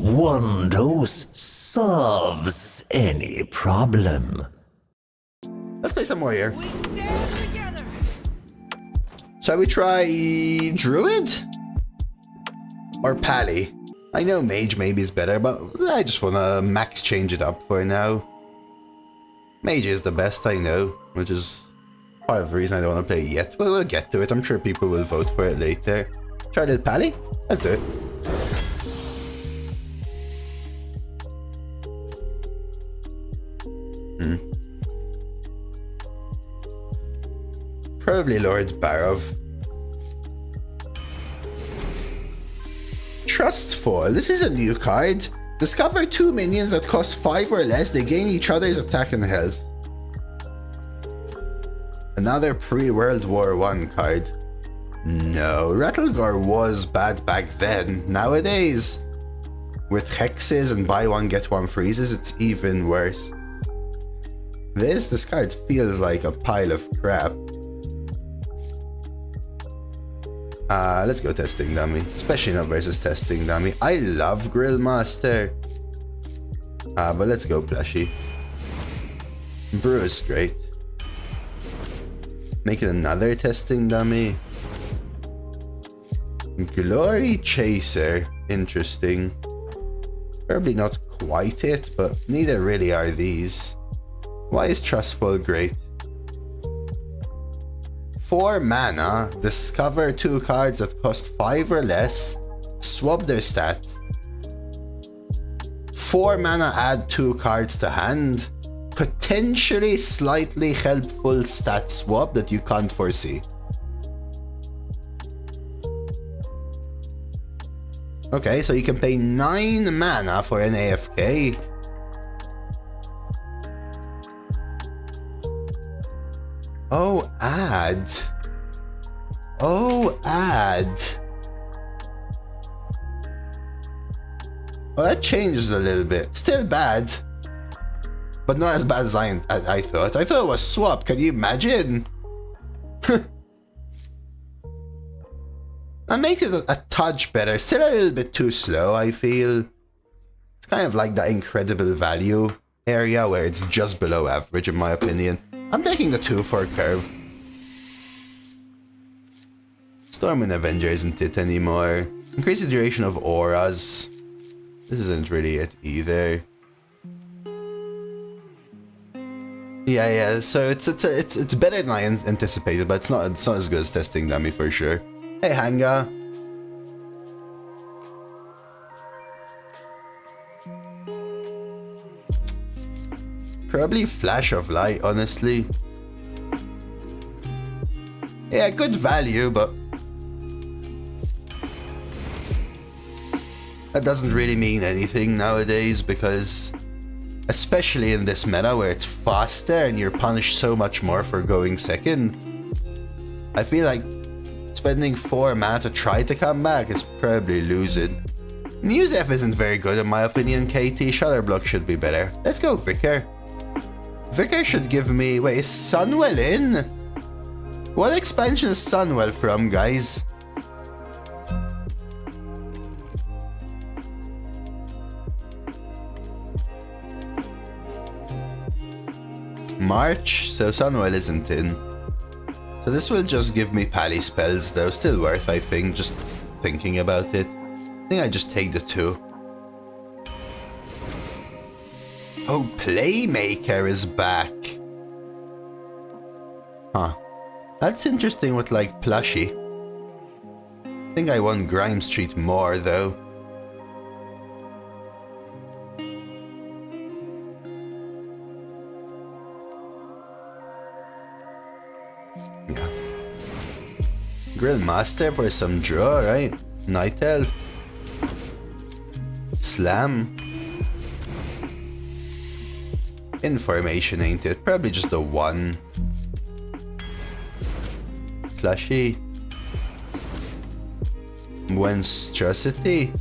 One dose solves any problem. Let's play some Warrior. We stand together. Shall we try Druid? Or Pally? I know Mage maybe is better, but I just wanna max change it up for now. Mage is the best I know, which is part of the reason I don't want to play it yet. But we'll get to it. I'm sure people will vote for it later. Try the Pally? Let's do it. Probably Lord Barov. Trustful. This is a new card. Discover 2 minions that cost 5 or less. They gain each other's attack and health. Another pre-World War I card. No, Rattlegore was bad back then. Nowadays, with hexes and buy one get one freezes, it's even worse. This card feels like a pile of crap. Let's go Testing Dummy, especially not versus Testing Dummy. I love Grill Master. But let's go Plushie. Brew is great. Make it another Testing Dummy. Glory Chaser, interesting. Probably not quite it, but neither really are these. Why is Trustful great? 4 mana, discover 2 cards that cost 5 or less, swap their stats. 4 mana, add 2 cards to hand, potentially slightly helpful stat swap that you can't foresee. Okay, so you can pay 9 mana for an AFK. Oh, add. Oh, add. Well, that changes a little bit. Still bad. But not as bad as I thought. I thought it was swap. Can you imagine? That makes it a touch better. Still a little bit too slow, I feel. It's kind of like the incredible value area where it's just below average in my opinion. I'm taking the 2 for a curve. Storm and Avenger isn't it anymore. Increase the duration of auras. This isn't really it either. Yeah, so it's better than I anticipated, but it's not as good as Testing Dummy for sure. Hey Hanga. Probably Flash of Light, honestly. Yeah, good value, but that doesn't really mean anything nowadays because, especially in this meta where it's faster and you're punished so much more for going second, I feel like spending 4 mana to try to come back is probably losing. News F isn't very good in my opinion, KT. Shutterblock should be better. Let's go Vicar. Vicar should give me... Wait, is Sunwell in? What expansion is Sunwell from, guys? March, so Sunwell isn't in. So this will just give me Pally spells though, still worth I think, just thinking about it. I think I just take the 2. Oh, Playmaker is back. Huh. That's interesting with like Plushie. I think I want Grime Street more though. Yeah. Grill Master for some draw, right? Night Elf. Slam. Information, ain't it? Probably just the 1. Plushie. Monstrosity.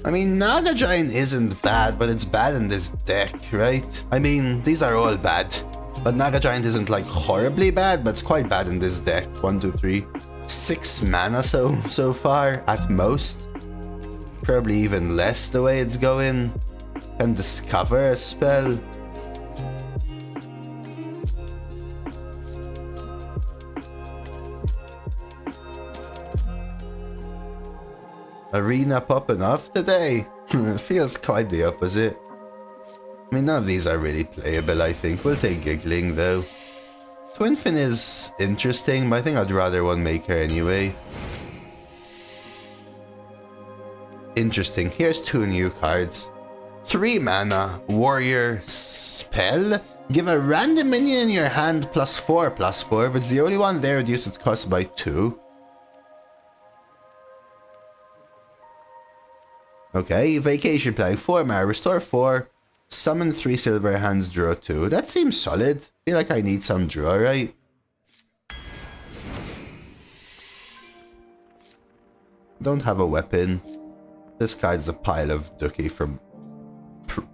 I mean, Naga Giant isn't bad, but it's bad in this deck, right? I mean, these are all bad. But Naga Giant isn't like horribly bad, but it's quite bad in this deck. 1, 2, 3, 6 mana so far at most. Probably even less the way it's going. Can discover a spell. Arena popping off today. It feels quite the opposite. I mean, none of these are really playable, I think. We'll take Giggling, though. Twinfin is interesting, but I think I'd rather one Maker anyway. Interesting. Here's 2 new cards. 3 mana, Warrior Spell. Give a random minion in your hand +4/+4. If it's the only one there, reduce its cost by 2. Okay, Vacation Planning. 4 mana, restore 4. Summon 3 silver hands, draw 2. That seems solid. Feel like I need some draw, right? Don't have a weapon. This card's a pile of Dookie from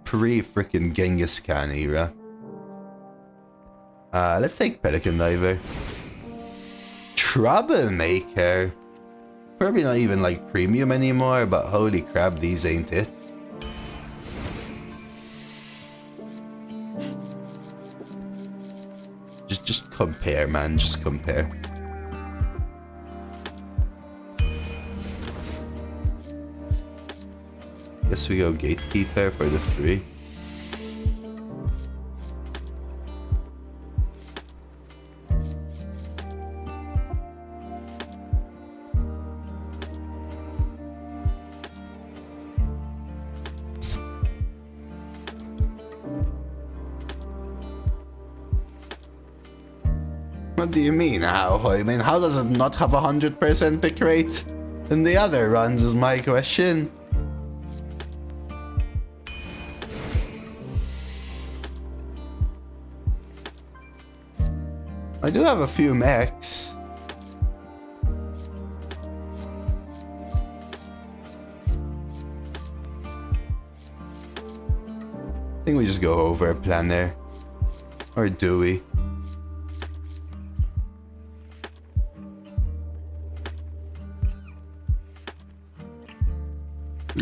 pre-frickin' Genghis Khan era. Let's take Pelican Diver. Troublemaker. Probably not even like premium anymore, but holy crap, these ain't it. Just compare, man. Just compare. Guess we go Gatekeeper for the 3. What do you mean, how? I mean, how does it not have 100% pick rate in the other runs is my question. I do have a few mechs. I think we just go over a plan there. Or do we?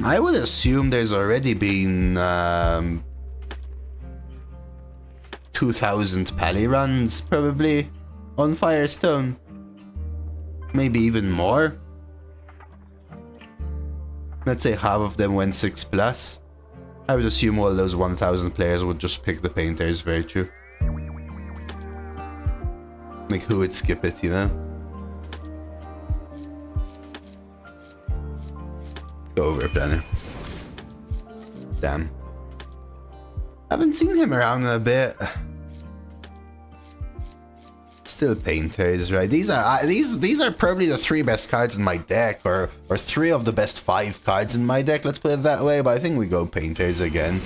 I would assume there's already been 2,000 Pally runs, probably, on Firestone. Maybe even more. Let's say half of them went 6+. I would assume all those 1,000 players would just pick the Painter's Virtue. Like, who would skip it, you know? Go Overplanning. Damn. Haven't seen him around in a bit. Still Painters, right? These are probably the 3 best cards in my deck, or 3 of the best 5 cards in my deck, let's put it that way, but I think we go Painters again.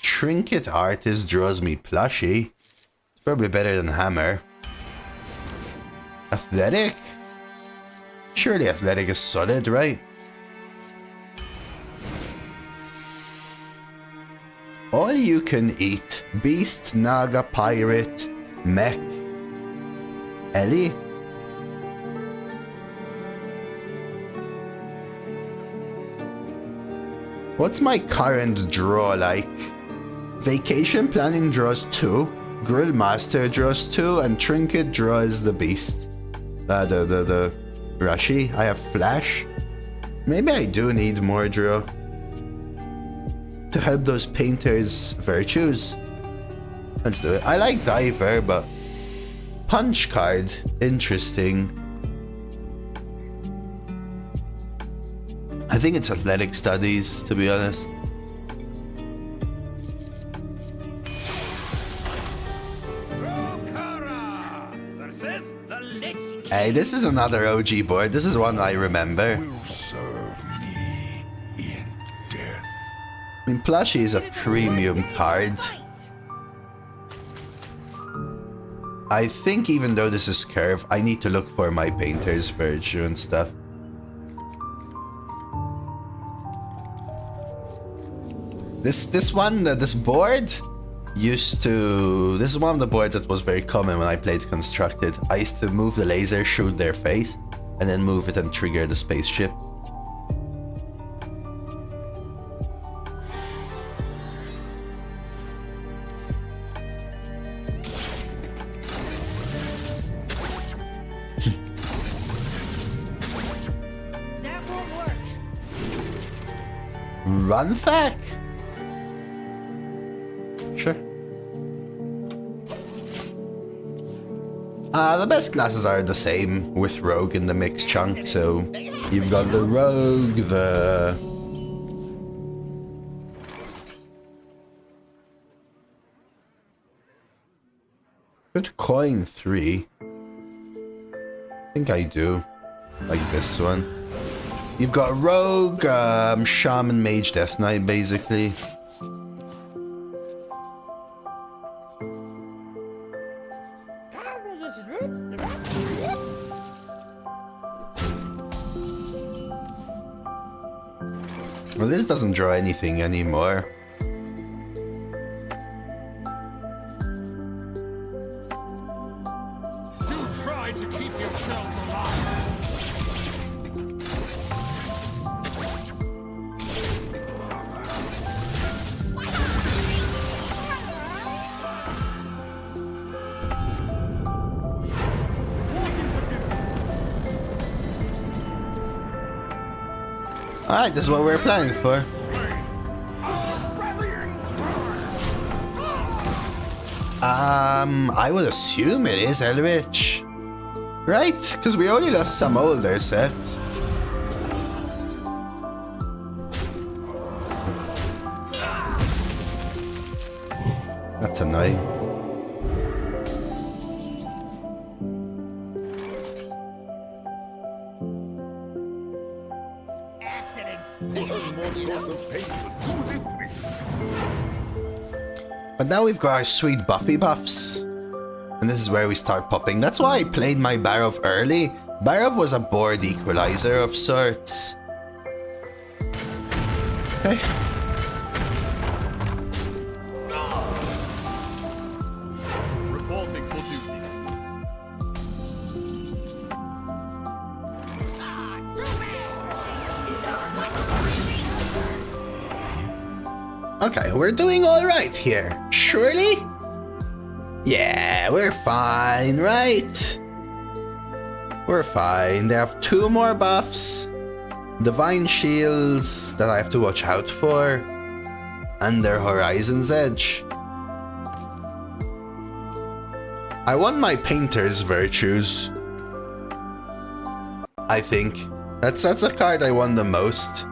Trinket Artist draws me Plushie. It's probably better than Hammer. Athletic? Surely Athletic is solid, right? All you can eat. Beast, Naga, Pirate, Mech. Ellie? What's my current draw like? Vacation Planning draws 2, Grill Master draws 2, and Trinket draws the Beast. The Rashi. I have Flash. Maybe I do need more draw to help those Painters' virtues. Let's do it. I like Diver, but Punch card, interesting. I think it's Athletic Studies, to be honest. Hey, this is another OG board. This is one I remember. I mean, Plushie is a premium card. I think even though this is curve, I need to look for my Painter's Virtue and stuff. This board, used to... This is one of the boards that was very common when I played Constructed. I used to move the laser, shoot their face, and then move it and trigger the spaceship. That won't work. Run back. Sure. The best classes are the same with Rogue in the mix chunk, so you've got the Rogue, the... Good coin 3. I think I do. Like this one. You've got Rogue, Shaman, Mage, Death Knight, basically. Well, this doesn't draw anything anymore. Do try to keep yourselves alive. Alright, this is what we're planning for. I would assume it is Eldritch. Right? Because we only lost some older sets. That's annoying. But now we've got our sweet Buffy buffs. And this is where we start popping. That's why I played my Barov early. Barov was a board equalizer of sorts. Okay. Reporting for duty. Okay, we're doing alright here. Surely? Yeah, we're fine, right? We're fine. They have 2 more buffs. Divine Shields that I have to watch out for. And their Horizon's Edge. I won my Painter's Virtues. I think. That's the card I won the most.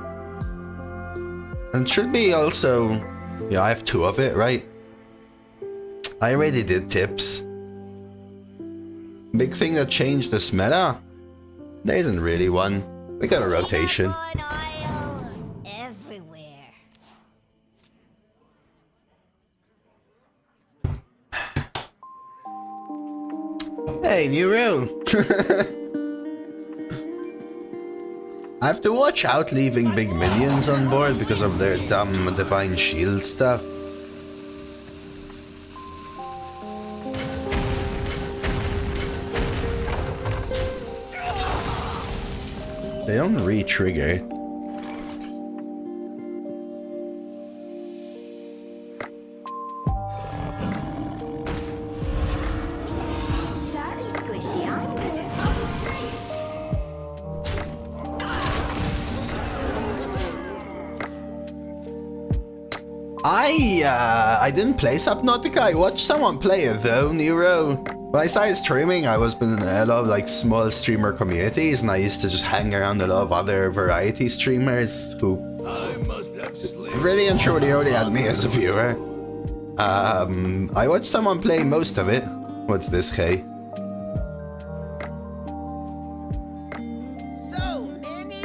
And should be also... Yeah, I have 2 of it, right? I already did tips. Big thing that changed this meta? There isn't really one. We got a rotation. Everywhere. Hey, new rune! I have to watch out leaving big minions on board because of their dumb Divine Shield stuff. They don't re-trigger. Sorry, Squishy. I'm Mrs. Bubble I didn't play Subnautica. I watched someone play it though, Nero. When I started streaming, I was in a lot of like small streamer communities, and I used to just hang around a lot of other variety streamers who really and truly only had me as a viewer. I watched someone play most of it. What's this, hey? So many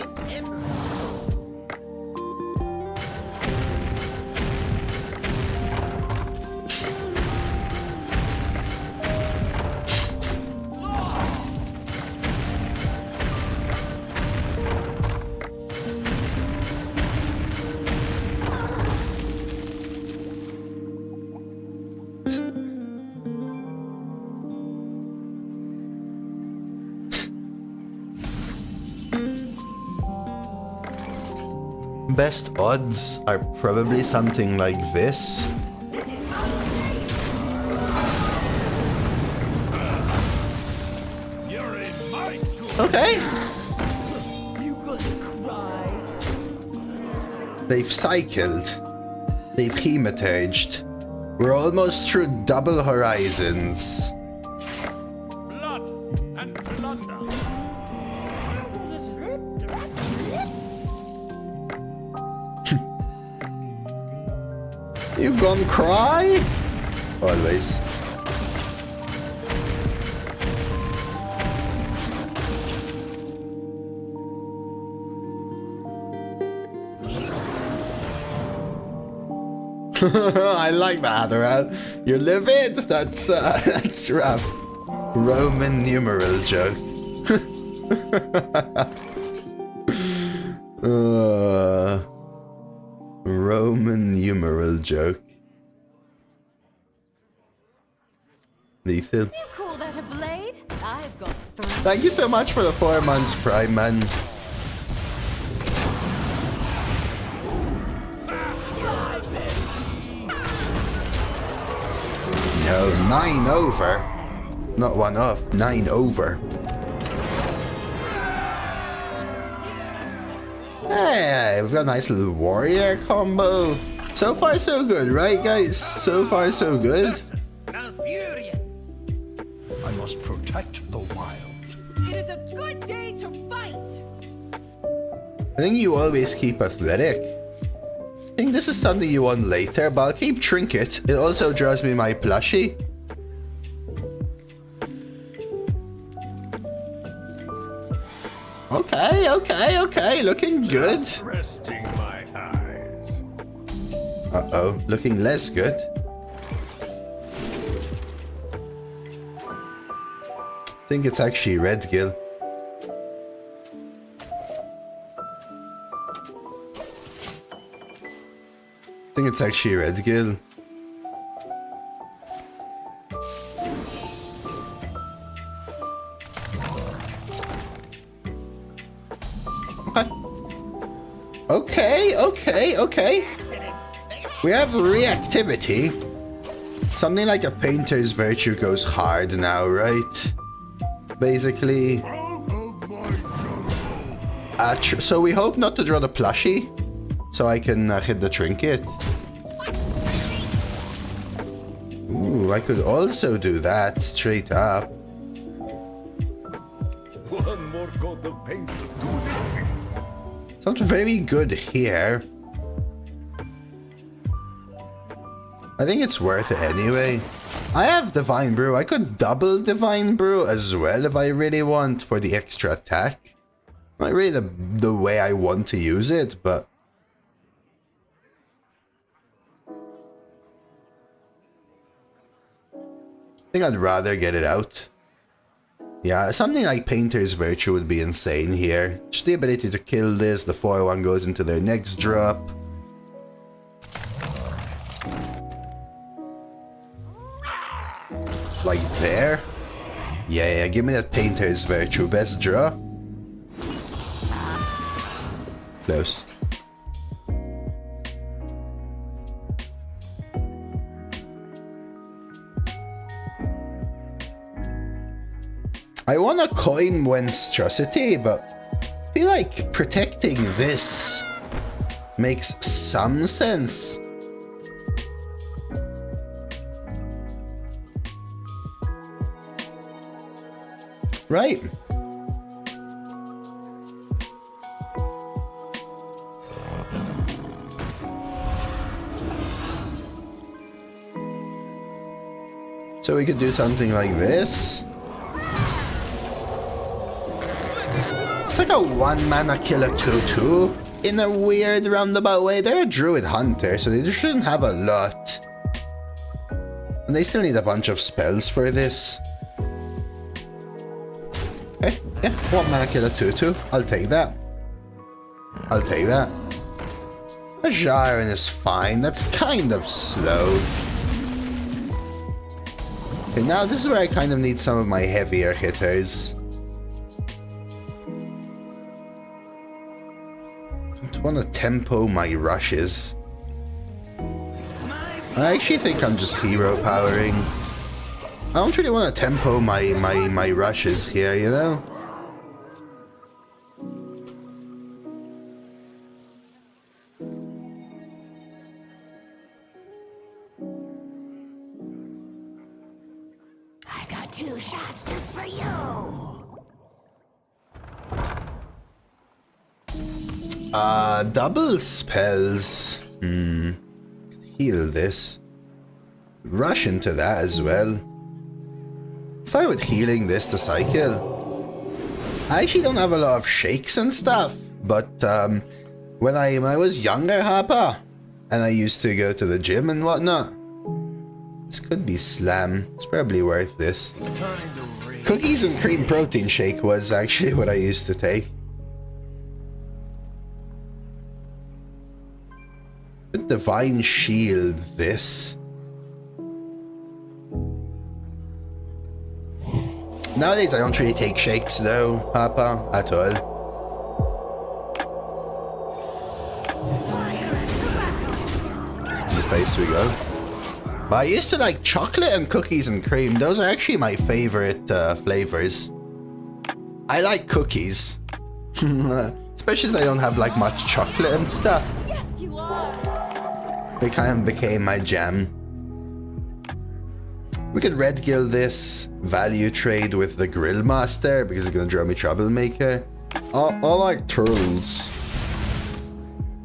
best odds are probably something like this. You're in my school. Okay. You gonna cry? They've cycled. They've hematurged. We're almost through double horizons. Blood and plunder. You gonna cry? Always. I like that, Adoran. You're livid. That's rough. Roman numeral joke. Roman numeral joke. Lethal. You call that a blade? I've got three. Thank you so much for the 4 months, Prime Man. No, 9 over. Not 1 off, 9 over. Hey, we've got a nice little warrior combo. So far so good, right guys? So far so good. I must protect the wild. It is a good day to fight. I think you always keep athletic. I think this is something you want later, but I'll keep trinket. It also draws me my plushie. Okay, looking good. Resting my eyes. Uh-oh, looking less good. I think it's actually red gill. I think it's actually red gill. Okay. We have reactivity. Something like a painter's virtue goes hard now, right? Basically. So we hope not to draw the plushie, so I can hit the trinket. Ooh, I could also do that straight up. One more coat of paint to do it. It's not very good here. I think it's worth it anyway. I have Divine Brew. I could double Divine Brew as well if I really want for the extra attack. Not really the way I want to use it, but... I think I'd rather get it out. Yeah, something like Painter's Virtue would be insane here. Just the ability to kill this, the 4-1 goes into their next drop. Like there. Yeah, give me that Painter's Virtue. Best draw. Close. I want a coin monstrosity, but I feel like protecting this makes some sense. Right. So we could do something like this. It's like a 1-mana killer 2/2 in a weird roundabout way. They're a druid hunter, so they shouldn't have a lot. And they still need a bunch of spells for this. Okay, yeah, 1-mana killer 2/2. I'll take that. I'll take that. A Jaren is fine. That's kind of slow. Okay, now this is where I kind of need some of my heavier hitters. want to tempo my rushes. I actually think I'm just hero powering. I don't really want to tempo my rushes here, you know? I got 2 shots just for you. Double spells. Heal this. Rush into that as well. Start with healing this to cycle. I actually don't have a lot of shakes and stuff, but when I was younger, Harper, and I used to go to the gym and whatnot, this could be slam. It's probably worth this. Cookies and cream protein shake was actually what I used to take. Divine shield this. Nowadays I don't really take shakes though, Papa, at all. In the place we go. But I used to like chocolate and cookies and cream. Those are actually my favorite flavors. I like cookies. Especially as I don't have like much chocolate and stuff. Yes, you are. They kind of became my jam. We could red gill this, value trade with the grill master because it's gonna draw me troublemaker. I like turtles.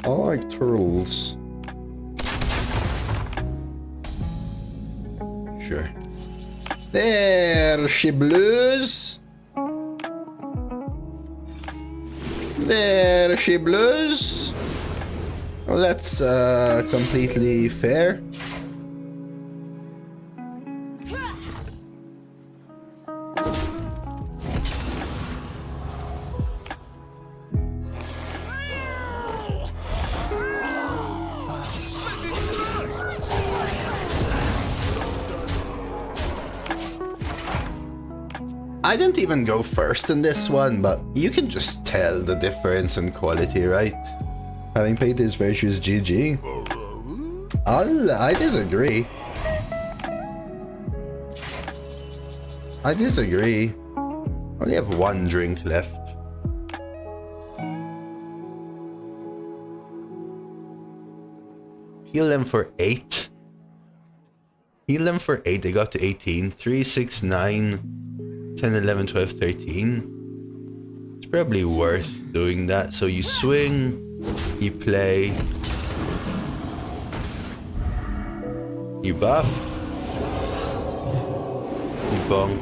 I like turtles. Sure. There she blues. There she blues. Well, that's completely fair. I didn't even go first in this one, but you can just tell the difference in quality, right? Having Painter's Virtues GG. I disagree. I disagree. Only have 1 drink left. Heal them for 8. Heal them for 8. They got to 18. 3, 6, 9, 10, 11, 12, 13. It's probably worth doing that. So you swing. You play. You buff. You bonk.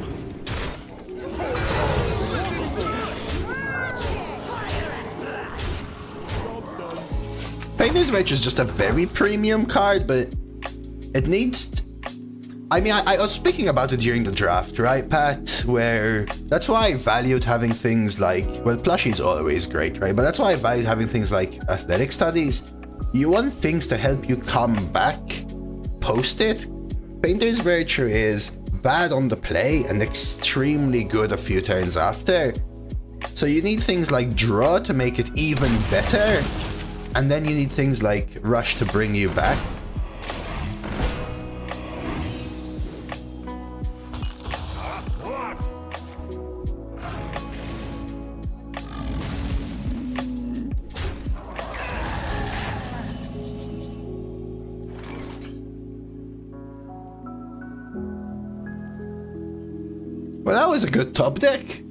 Painter's Match is just a very premium card, but it needs... I mean, I was speaking about it during the draft, right, Pat? Where that's why I valued having things like, well, plushie's always great, right? But that's why I valued having things like athletic studies. You want things to help you come back post it. Painter's Virtue is bad on the play and extremely good a few turns after. So you need things like draw to make it even better. And then you need things like rush to bring you back. Well, that was a good top deck.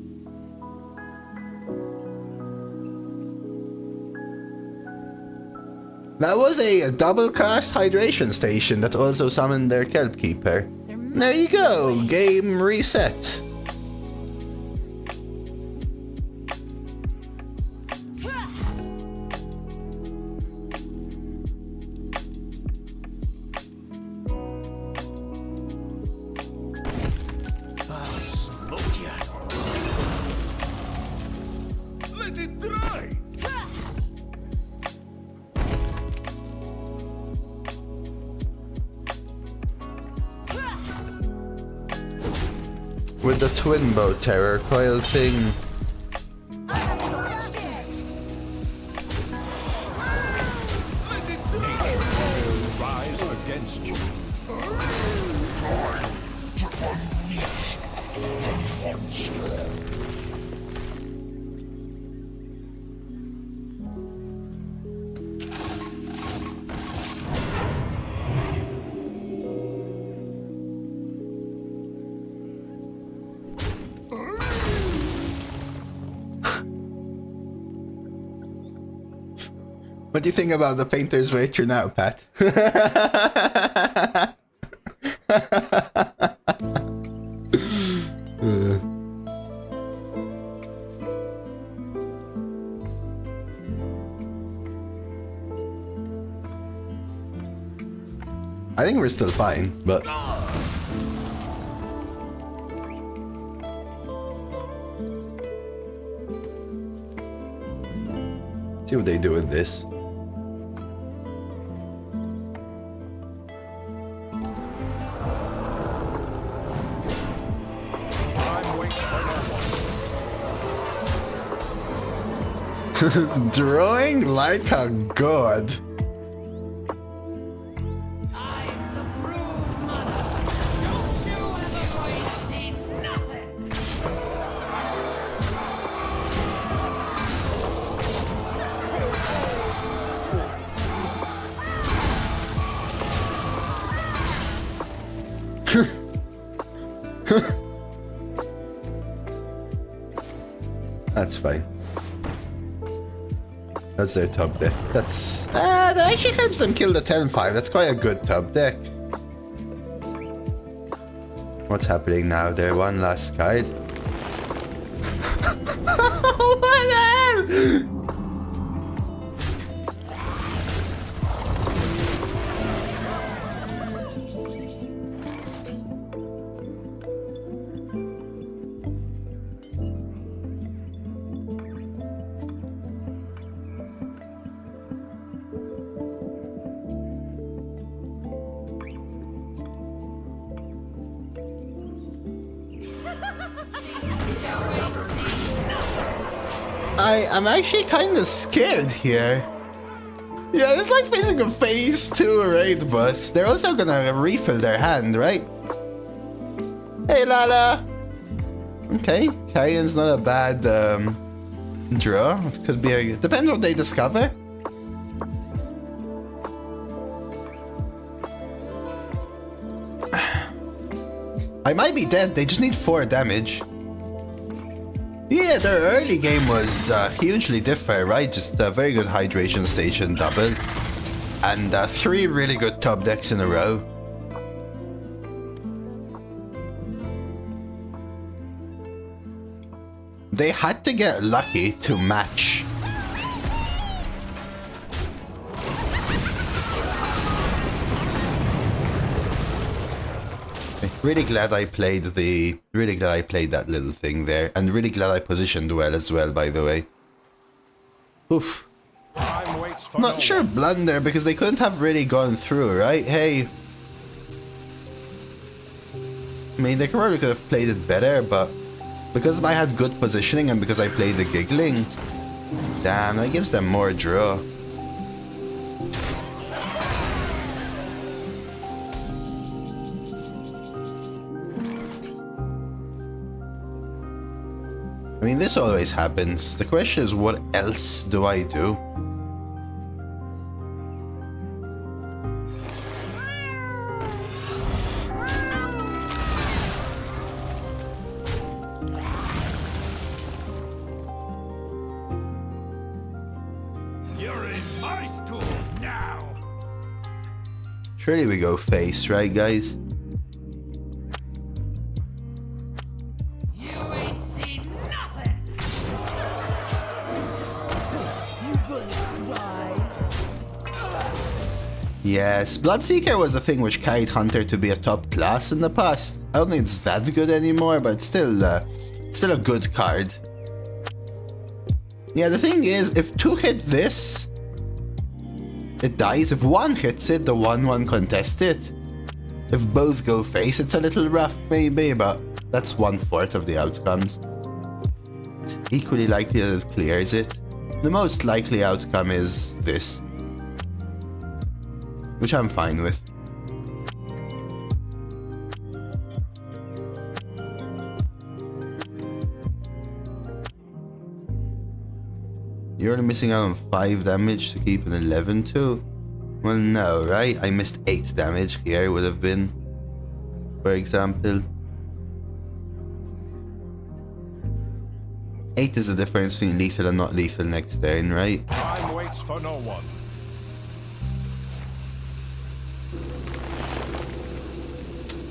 That was a double cast hydration station that also summoned their Kelp Keeper. There you go, game reset. Let it dry. With the twin bow terror coil thing. What do you think about the painter's wager now, Pat? I think we're still fine, but... See what they do with this. Drawing like a god. I'm the brood mother. Don't you ever see nothing. That's fine. That's their top deck. That's... that actually helps them kill the 10-5. That's quite a good top deck. What's happening now? There, one last guide. What the hell? I'm actually kind of scared here. Yeah, it's like facing a phase 2 raid boss. They're also gonna refill their hand, right? Hey, Lala! Okay, Carrion's not a bad draw. It could be a... Depends what they discover. I might be dead, they just need 4 damage. Yeah, their early game was hugely different, right? Just a very good hydration station double. And 3 really good top decks in a row. They had to get lucky to match. Really glad I played that little thing there, and really glad I positioned well as well, by the way. Oof. Not sure blunder, because they couldn't have really gone through, right? Hey. I mean, they probably could have played it better, but because I had good positioning and because I played the giggling, damn, that gives them more draw. I mean, this always happens. The question is, what else do I do? You're in high school now. Surely we go face, right, guys? Yes, Bloodseeker was the thing which carried Hunter to be a top class in the past. I don't think it's that good anymore, but it's still a good card. Yeah, the thing is, if 2 hit this, it dies. If 1 hits it, the 1/1 contest it. If both go face, it's a little rough maybe, but that's 1/4 of the outcomes. It's equally likely that it clears it. The most likely outcome is this, which I'm fine with. You're only missing out on 5 damage to keep an 11-2? Well, no, right? I missed 8 damage here, would have been, for example. 8 is the difference between lethal and not lethal next turn, right? Time waits for no one.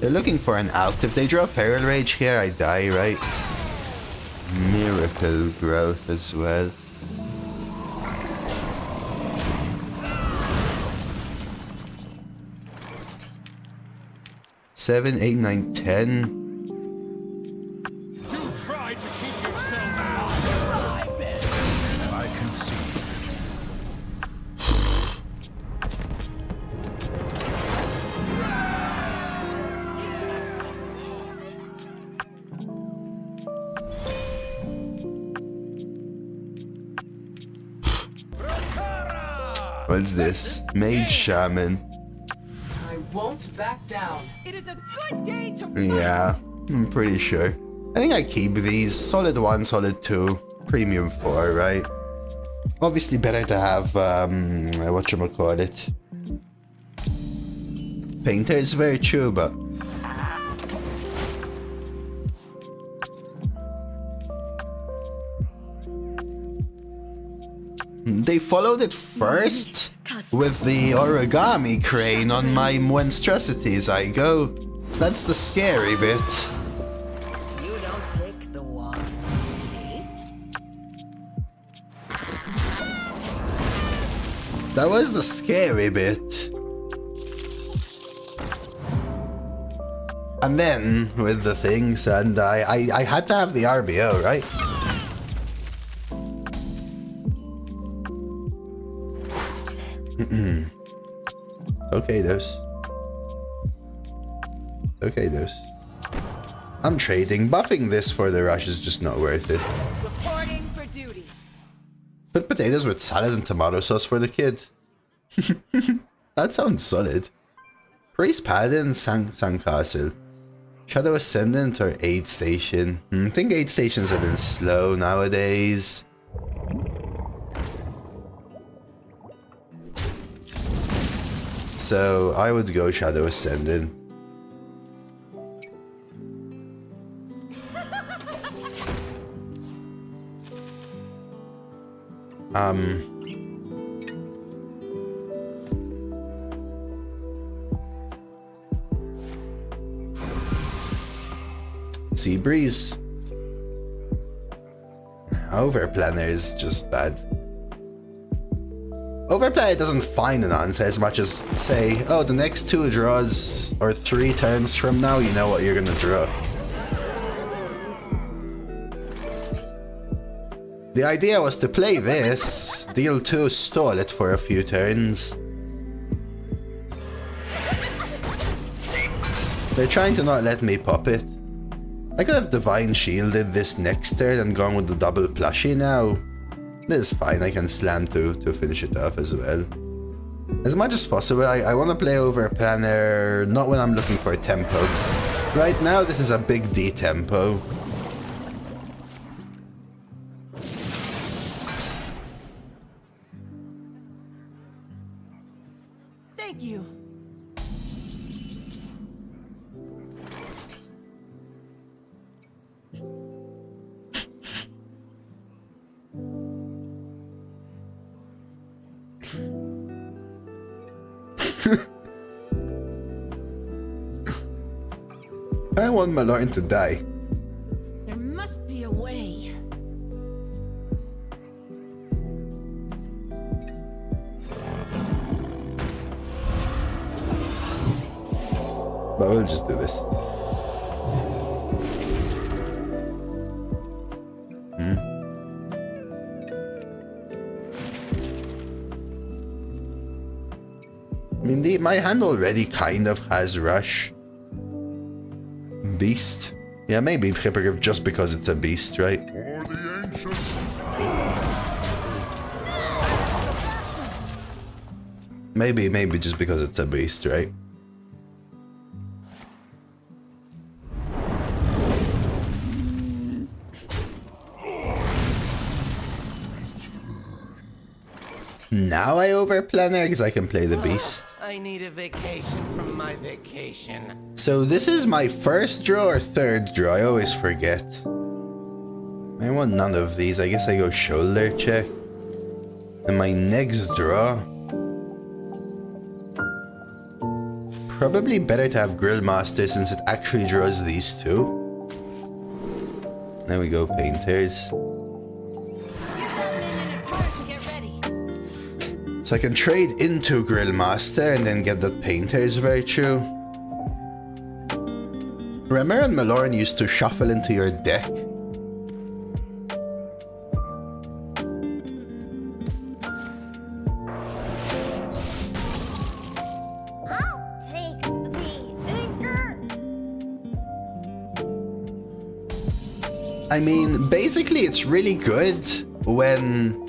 They're looking for an out. If they draw Feral Rage here, I die, right? Miracle Growth as well. Seven, 8, 9, 10. Do try to keep yourself out. I can see. What's this? Mage Shaman. I won't back down. It is a good day to fight. Yeah, I'm pretty sure. I think I keep these. Solid 1, Solid 2, Premium 4, right? Obviously better to have, whatchamacallit. Painter is very true, but... They followed it first with the origami crane on my monstrosities. I go, that's the scary bit. You don't pick the ones, see? That was the scary bit. And then with the things, and I had to have the RBO, right? Okay, those. Okay, those. I'm trading. Buffing this for the rush is just not worth it. Reporting for duty. Put potatoes with salad and tomato sauce for the kid. That sounds solid. Priest Paladin, Sandcastle. Shadow Ascendant or Aid Station. I think Aid Station's a little slow nowadays. So I would go Shadow Ascendant. Sea Breeze. Overplanner is just bad. Overplay doesn't find an answer as much as say, oh, the next 2 draws or 3 turns from now, you know what you're gonna draw. The idea was to play this, deal 2, stall it for a few turns. They're trying to not let me pop it. I could have Divine Shielded this next turn and gone with the double plushie now. This is fine, I can slam to finish it off as well. As much as possible, I want to play Overplanner, not when I'm looking for a tempo. Right now, this is a big D tempo. Thank you. I want my Lord to die. There must be a way. But we'll just do this. I mean, my hand already kind of has Rush. Beast. Yeah, maybe Hippogriff just because it's a beast, right? For the ancients. Maybe just because it's a beast, right? Now I overplanner because I can play the beast. I need a vacation from my vacation. So this is my first draw or third draw, I always forget. I want none of these, I guess I go shoulder check. And my next draw. probably better to have Grill Master since it actually draws these two. There we go, Painters. So I can trade into Grill Master and then get that Painter's Virtue. Remer and Malorn used to shuffle into your deck. I'll take the anchor. I mean, basically it's really good when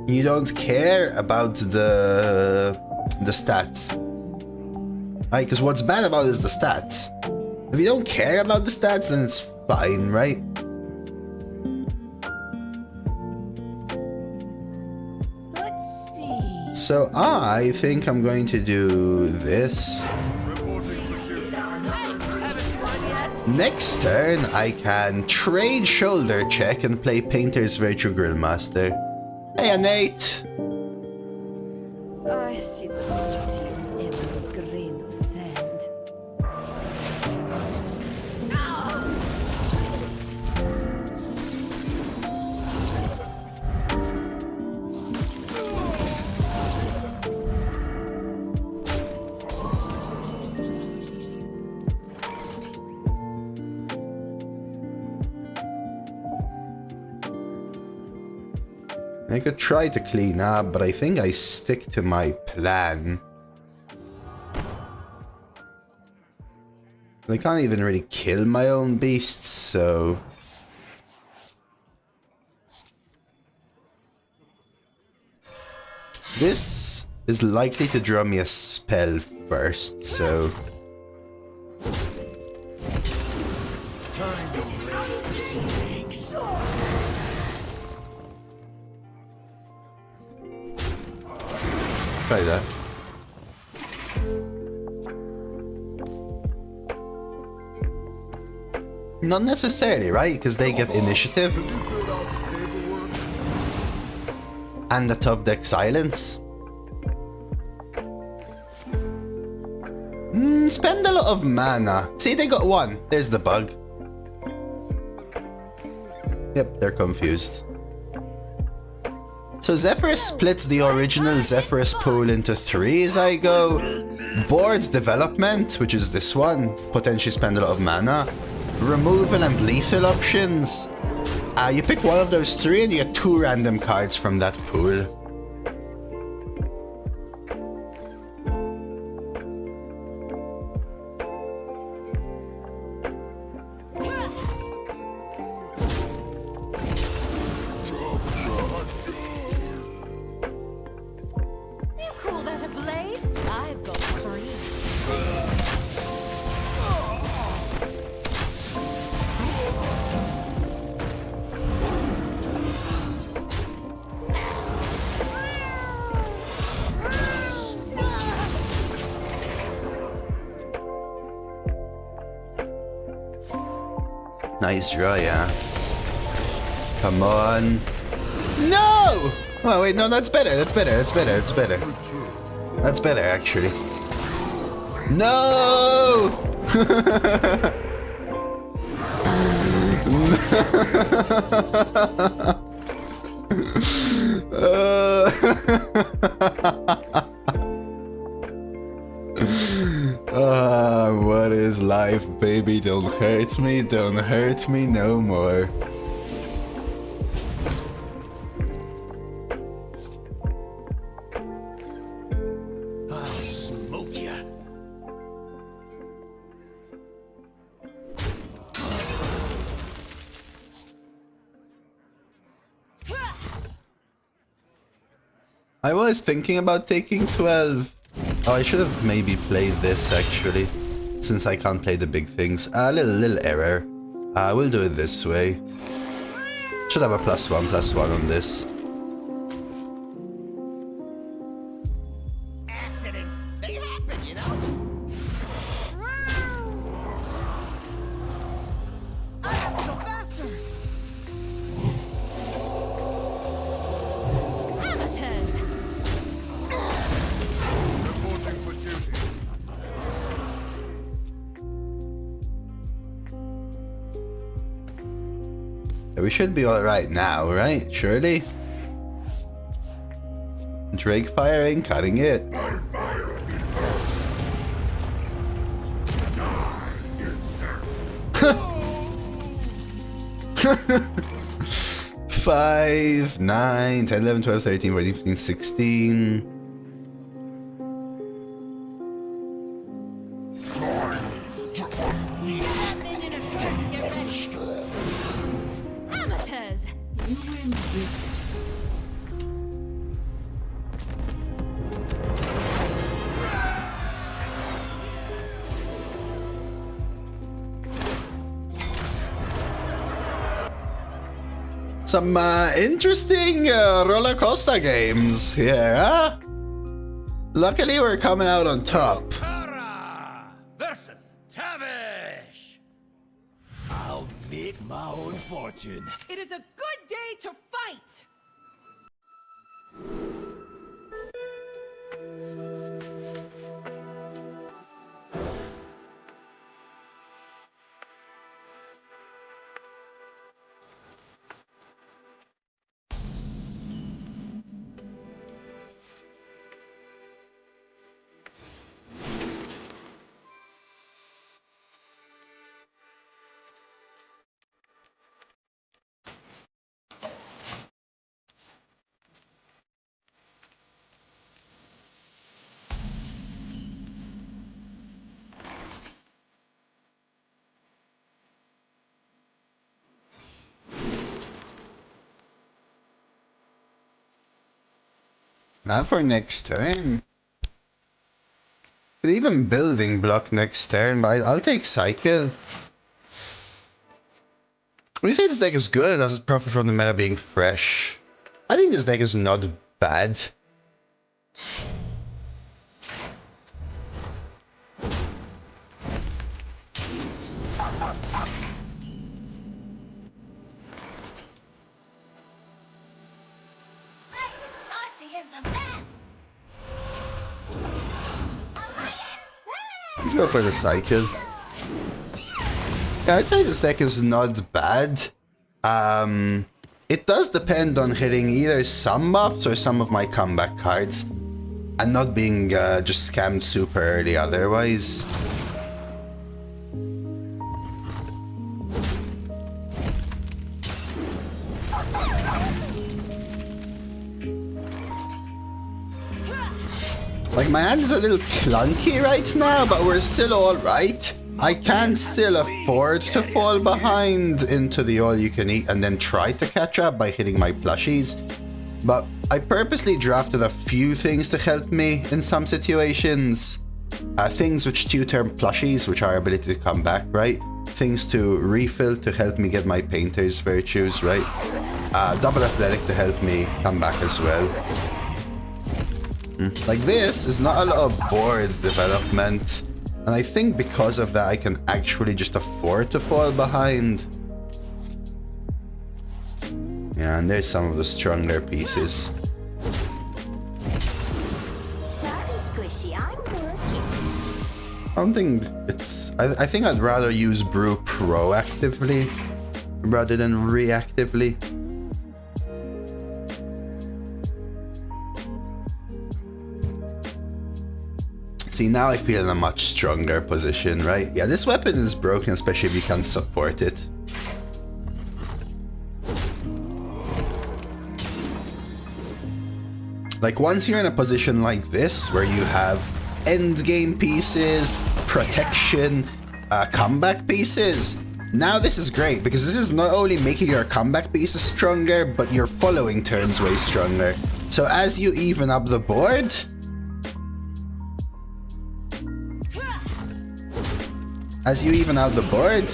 you don't care about the stats. Right, because what's bad about it is the stats. If you don't care about the stats, then it's fine, right? Let's see. So I think I'm going to do this. Next turn, I can trade Shoulder Check and play Painter's Virtue Grillmaster. Hey, Nate! I see the beauty in every grain of sand. I could try to clean up, but I think I stick to my plan. I can't even really kill my own beasts, so... This is likely to draw me a spell first, so... Try that. Not necessarily, right? Because they get initiative. And the top deck silence. Spend a lot of mana. See, they got one. There's the bug. Yep, they're confused. So Zephyrus splits the original Zephyrus pool into 3 as I go. Board Development, which is this one, potentially spend a lot of mana. Removal and lethal options. You pick one of those 3 and you get 2 random cards from that pool. Nice draw, yeah. Come on. No! Oh, wait, no, that's better. That's better. That's better. That's better. That's better, actually. No! What is life, baby? Don't hurt me no more. I'll smoke ya. I was thinking about taking 12. Oh, I should have maybe played this actually, since I can't play the big things. A little error. We'll do it this way. Should have a +1/+1 on this. Accidents, they happen, you know? I have to go faster. Amateurs. Reporting for duty. We should be alright now, right? Surely? Drake firing, cutting it. Five, 9, 10, 11, 12, 13, 14, 15, 16. Amateurs. You win this. Some interesting roller coaster games here, huh? Luckily, we're coming out on top. Kara versus Tavish. I'll make my own fortune. It is a good day to fight! Not for next turn. Could even building block next turn, but I'll take cycle. When you say this deck is good, does it profit from the meta being fresh? I think this deck is not bad. Let's go for the cycle. Yeah, I'd say this deck is not bad. It does depend on hitting either some buffs or some of my comeback cards, and not being just scammed super early otherwise. Like, my hand is a little clunky right now, but we're still alright. I can still afford to fall behind into the all-you-can-eat and then try to catch up by hitting my plushies. But I purposely drafted a few things to help me in some situations. Things which tutor plushies, which are ability to come back, right? Things to refill to help me get my painter's virtues, right? Double athletic to help me come back as well. Like, this is not a lot of board development, and I think because of that I can actually just afford to fall behind. Yeah, and there's some of the stronger pieces. Sorry, Squishy, I'm working. I don't think it's... I think I'd rather use Brew proactively rather than reactively. See, now I feel in a much stronger position, right? Yeah, this weapon is broken, especially if you can't support it. Like, once you're in a position like this, where you have endgame pieces, protection, comeback pieces, now this is great, because this is not only making your comeback pieces stronger, but your following turns way stronger. So as you even up the board... As you even out the board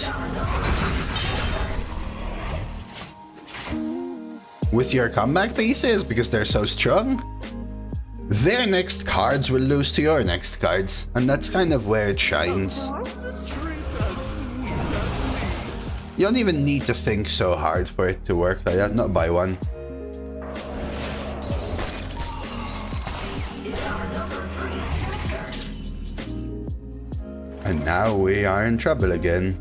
with your comeback pieces, because they're so strong, their next cards will lose to your next cards, and that's kind of where it shines. You don't even need to think so hard for it to work like that, not by one. And now we are in trouble again.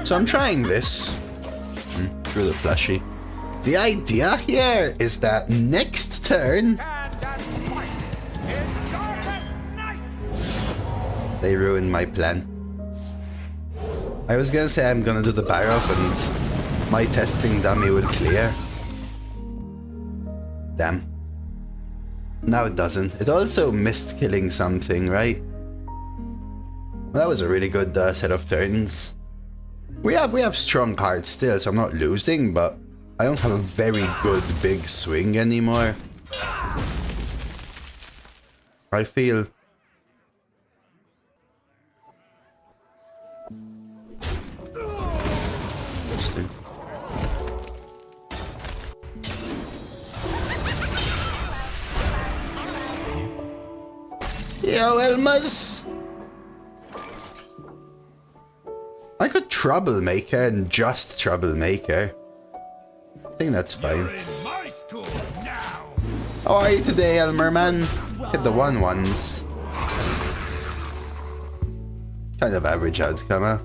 So I'm trying this. Through the plushie. The idea here is that next turn they ruined my plan. I was gonna say I'm gonna do the bar up and my testing dummy will clear. Damn. Now it doesn't. It also missed killing something, right? Well, that was a really good set of turns. We have strong cards still, so I'm not losing, but I don't have a very good big swing anymore. I feel... Interesting. Yo, Elmas! I could Troublemaker and just Troublemaker. I think that's fine. How are you today, Elmer man? Look at the 1-1s. Kind of average outcome, huh?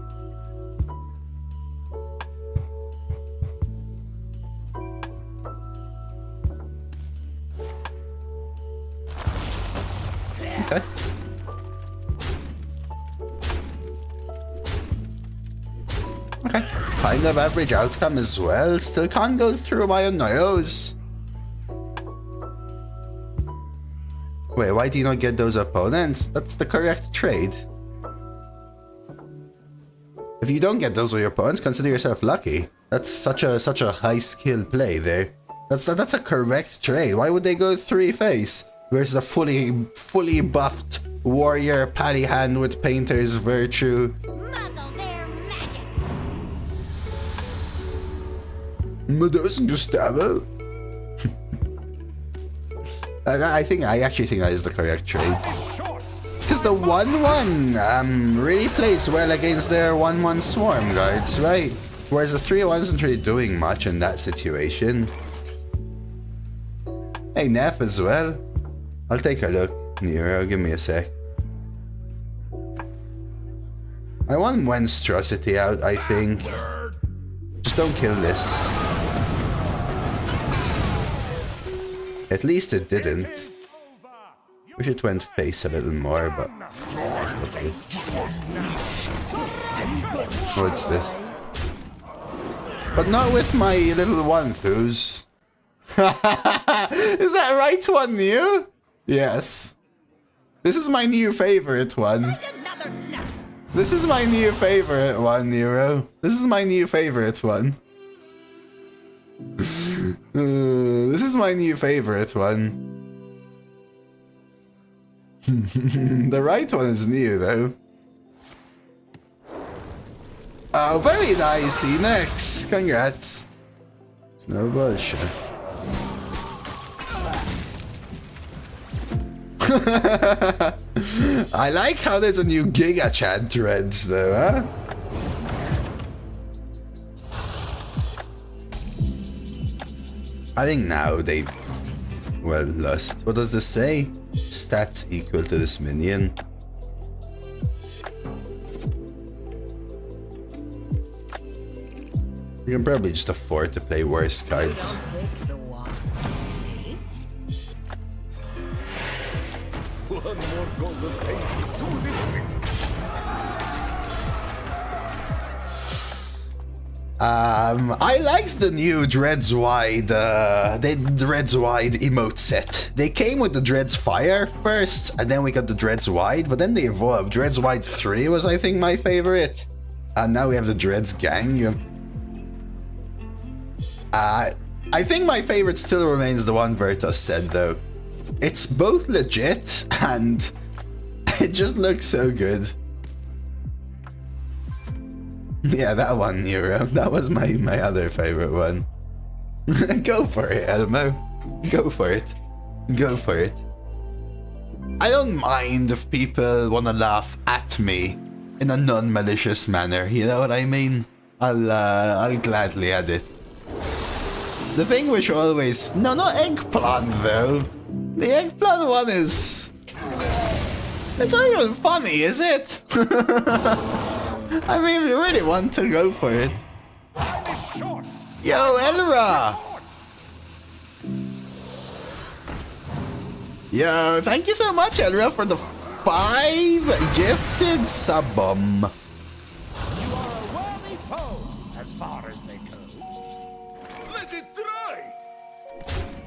Okay. Okay. Kind of average outcome as well. Still can't go through my nose. Wait, why do you not get those opponents? That's the correct trade. If you don't get those with your opponents, consider yourself lucky. That's such a high skill play there. That's a correct trade. Why would they go 3-face versus a fully buffed Warrior Paladin with Painter's Virtue? Muzzle their magic. Medos Gustavo. I actually think that is the correct trade. Because the 1-1 really plays well against their 1-1 swarm guards, right? Whereas the 3-1 isn't really doing much in that situation. Hey, Neff as well. I'll take a look. Nero, give me a sec. I want Monstrosity out, I think. Just don't kill this. At least it didn't. Wish it went face a little more, but that's okay. What's this? But not with my little 1-2s. Is that right one new? Yes. This is my new favorite one. This is my new favorite one, Nero. This is my new favorite one. This is my new favorite one. The right one is new, though. Oh, very nice, Enex. Congrats. It's no bullshit. I like how there's a new Giga Chat threads, though, huh? I think now they... Well, lost. What does this say? Stats equal to this minion. You can probably just afford to play worse cards. I liked the new Dreads Wide, Dreads Wide emote set. They came with the Dreads Fire first, and then we got the Dreads Wide, but then they evolved. Dreads Wide 3 was, I think, my favorite. And now we have the Dreads Gang. I think my favorite still remains the one Vertus said, though. It's both legit, and it just looks so good. Yeah, that one, Nero. That was my other favorite one. Go for it, Elmo. Go for it. Go for it. I don't mind if people want to laugh at me in a non-malicious manner. You know what I mean? I'll gladly add it. The thing which always... No, not eggplant though. The eggplant one is... It's not even funny, is it? I mean, we really want to go for it. Yo, Elra! Yo, thank you so much, Elra, for the 5 gifted sub-bomb. You are a worthy foe, as far as they go. Let it try!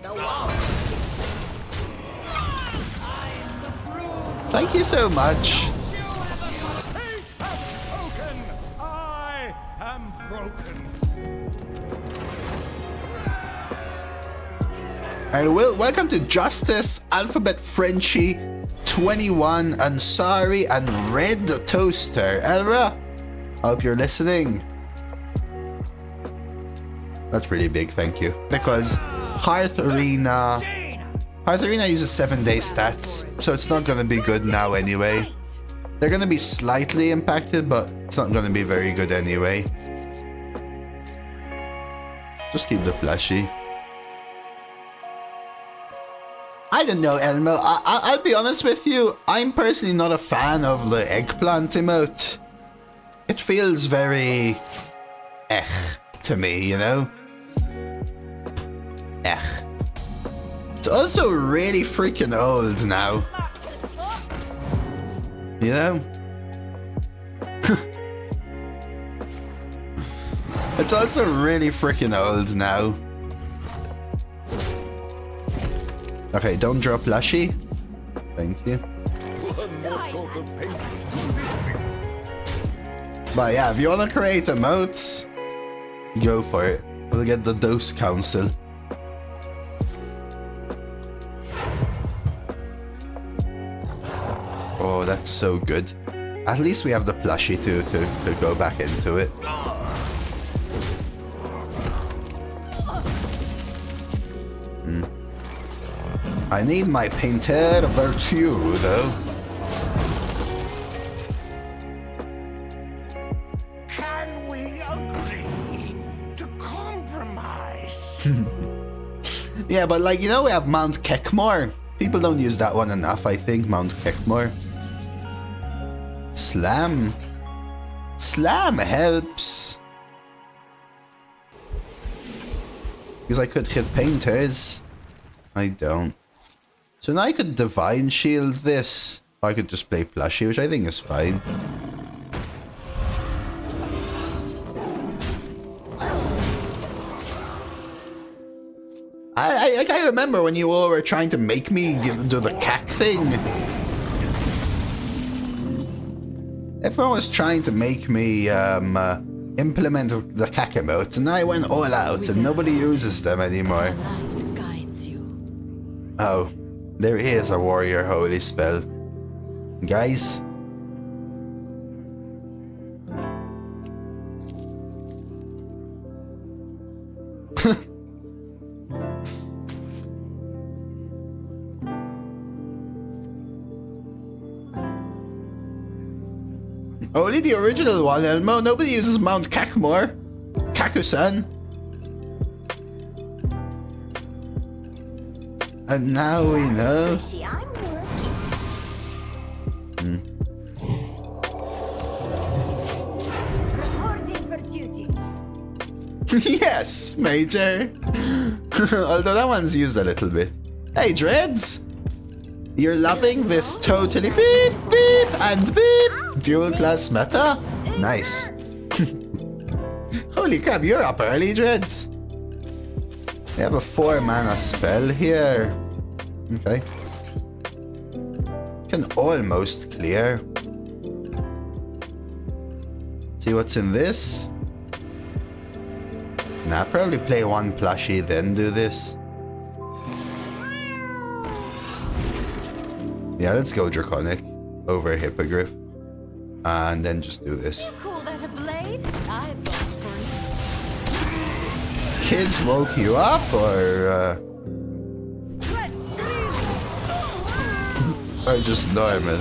The wall. Thank you so much. Hate has spoken! I am broken. And welcome to Justice, Alphabet Frenchie, 21, Ansari, and Red Toaster. Elra, hope you're listening. That's pretty big, thank you. Because Hearth Arena uses 7-day stats, so it's not going to be good now anyway. They're going to be slightly impacted, but it's not going to be very good anyway. Just keep the plushie. I don't know, Elmo. I'll be honest with you. I'm personally not a fan of the eggplant emote. It feels very... to me, you know? It's also really freaking old now. You know? It's also really freaking old now. Okay, don't drop plushie. Thank you. But yeah, if you want to create emotes, go for it. We'll get the Dose Council. Oh, that's so good. At least we have the plushie to go back into it. I need my Painter Virtue, though. Can we agree to compromise? Yeah, but like, you know, we have Mount Kekmore. People don't use that one enough, I think, Mount Kekmore. Slam. Slam helps. Because I could hit painters. I don't. So now I could Divine Shield this. Or I could just play plushie, which I think is fine. I remember when you all were trying to make me do the cack thing. Everyone was trying to make me implement the cack emotes, and I went all out, and nobody uses them anymore. Oh, there is a Warrior Holy spell. Guys. Only the original one, Elmo. Nobody uses Mount Kakmore. Kaku-san. And now we know. Yes, Major. Although that one's used a little bit. Hey, Dreads. You're loving this totally beep, beep, and beep dual class meta? Nice. Holy crap, you're up early, Dreads. We have a 4-mana spell here. Okay. Can almost clear. See what's in this? Nah, probably play one plushie, then do this. Yeah, let's go Draconic over Hippogriff. And then just do this. Call that a blade? I've got free. Kids woke you up, or or just normal?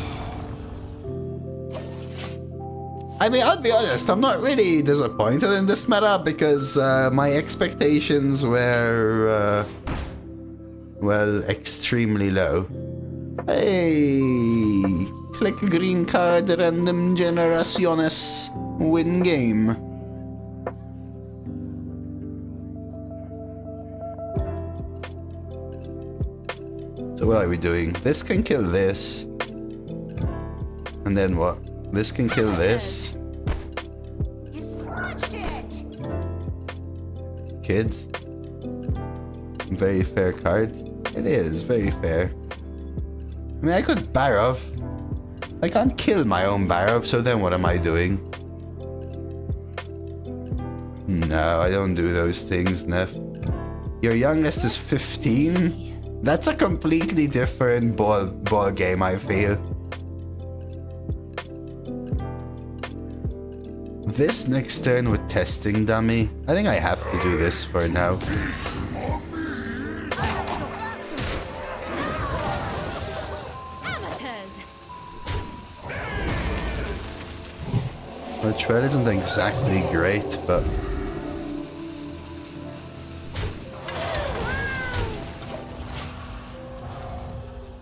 I mean, I'll be honest, I'm not really disappointed in this meta because my expectations were, well, extremely low. Hey, click green card, random generaciones, win game. So what are we doing? This can kill this. And then what? This can kill this. You smudged it. Kids. Very fair card. It is very fair. I mean, I could Barov. I can't kill my own Barov, so then what am I doing? No, I don't do those things, Neff. Your youngest is 15? That's a completely different ball game, I feel. This next turn with testing dummy. I think I have to do this for now. Amateurs. The trail isn't exactly great, but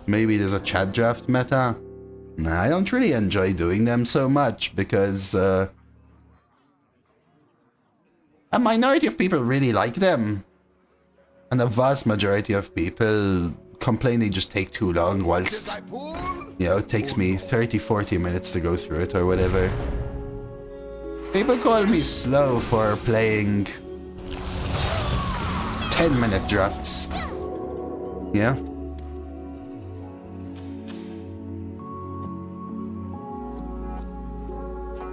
maybe there's a chat draft meta. Nah, I don't really enjoy doing them so much because a minority of people really like them. And a vast majority of people complain they just take too long whilst, you know, it takes me 30-40 minutes to go through it or whatever. People call me slow for playing 10-minute drafts. Yeah.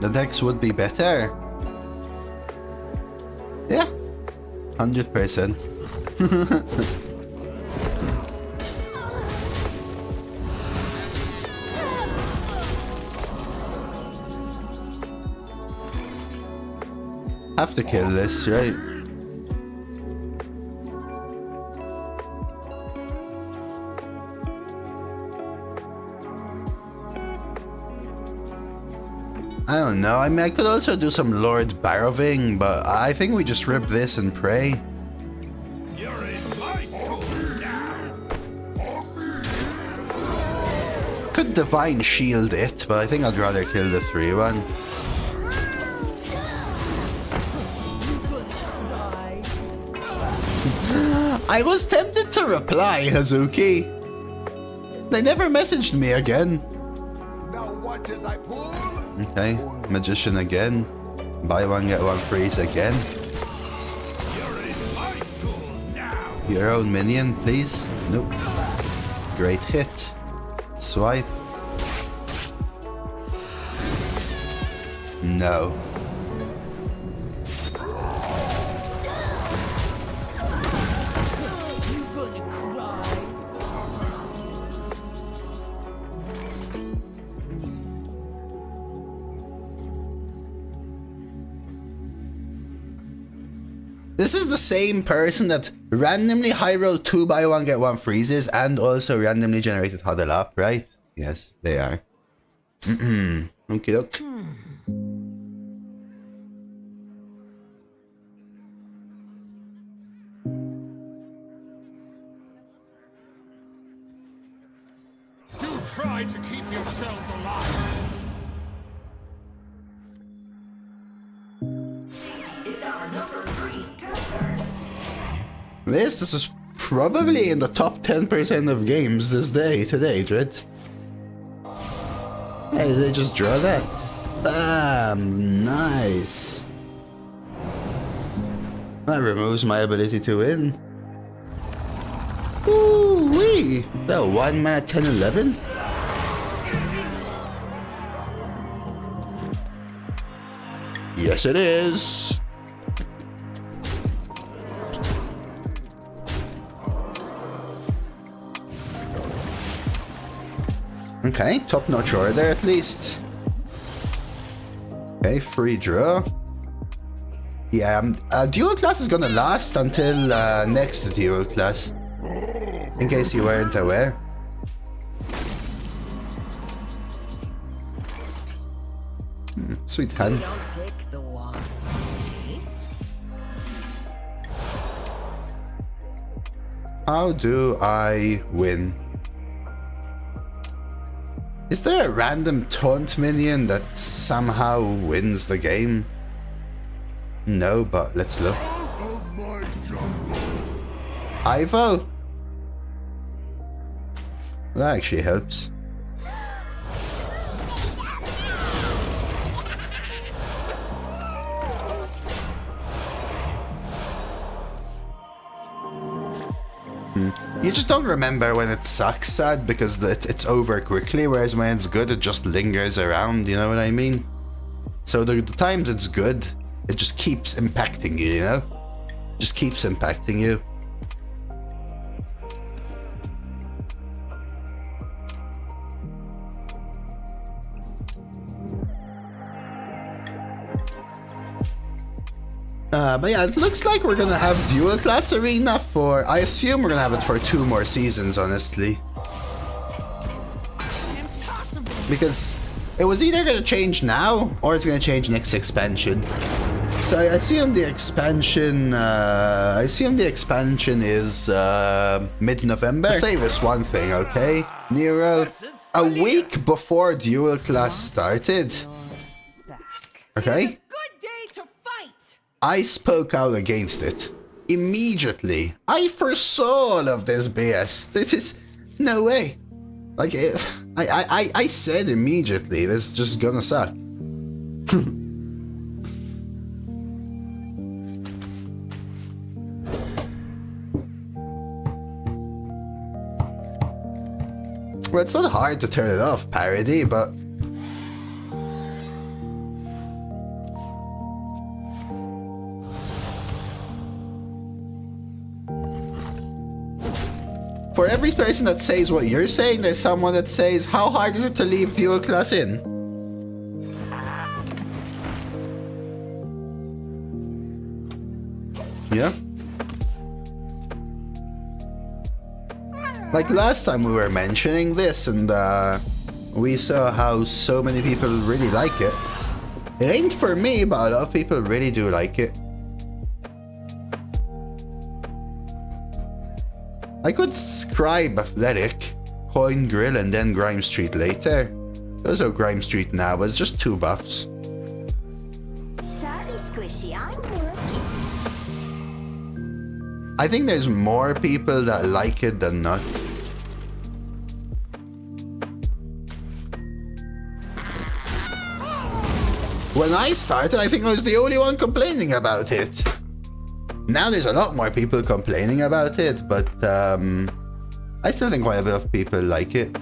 The decks would be better. Yeah, 100%. Have to kill this, right? I don't know. I mean, I could also do some Lord Barroving, but I think we just rip this and pray. You're in my school now. Could Divine Shield it, but I think I'd rather kill the 3-1. I was tempted to reply, Hazuki. They never messaged me again. Now watch as I pull. Okay, Magician again. Buy one, get one freeze again. You're in my school now. Your own minion, please. Nope. Great hit. Swipe. No. This is the same person that randomly high rolled 2 buy one get one freezes and also randomly generated huddle up, right? Yes, they are. Okay, look. Do try to keep yourselves alive. This is probably in the top 10% of games today, Dred. Hey, did they just draw that? Bam! Nice. That removes my ability to win. Ooh-wee! That 1 mana 10-11? Yes, it is. Okay, top-notch order at least. Okay, free draw. Yeah, dual class is gonna last until next dual class. In case you weren't aware. Sweet You hand. don't pick the ones, see? How do I win? Is there a random taunt minion that somehow wins the game? No, but let's look. Out of my jungle. Ivo? That actually helps. You just don't remember when it sucks, sad, because it's over quickly, whereas when it's good, it just lingers around, you know what I mean? So the times it's good, it just keeps impacting you, you know? Just keeps impacting you. But yeah, it looks like we're gonna have dual class arena for, I assume we're gonna have it for 2 more seasons, honestly. Because it was either gonna change now, or it's gonna change next expansion. So I assume the expansion, is mid-November. I'll say this one thing, okay? Nero, a week before dual class started, okay? Good day to fight! I spoke out against it. Immediately. I foresaw all of this BS. This is no way. Like, I said immediately, this is just gonna suck. Well, it's not hard to turn it off, parody, but for every person that says what you're saying, there's someone that says, how hard is it to leave dual class in? Yeah? Like last time we were mentioning this, and we saw how so many people really like it. It ain't for me, but a lot of people really do like it. I could scribe Athletic, coin Grill, and then Grime Street later. Goes out Grime Street now, but it's just 2 buffs. Sorry, Squishy, I'm working. I think there's more people that like it than not. When I started, I think I was the only one complaining about it. Now there's a lot more people complaining about it, but I still think quite a bit of people like it.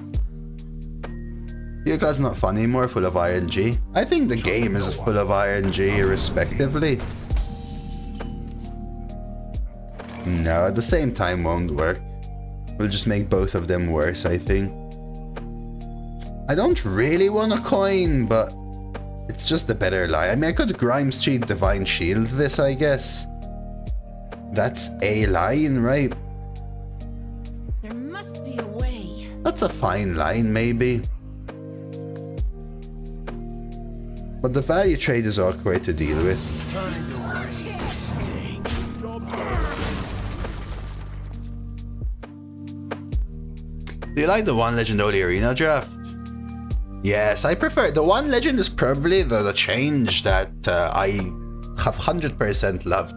Your class not fun anymore, full of RNG. I think the game is full of RNG, respectively. No, at the same time won't work. We'll just make both of them worse, I think. I don't really want a coin, but it's just a better line. I mean, I could Grime Street Divine Shield this, I guess. That's a line, right? There must be a way. That's a fine line, maybe. But the value trade is awkward to deal with. Do you like the 1 Legend only arena draft? Yes, I prefer. The 1 Legend is probably the change that I have 100% loved.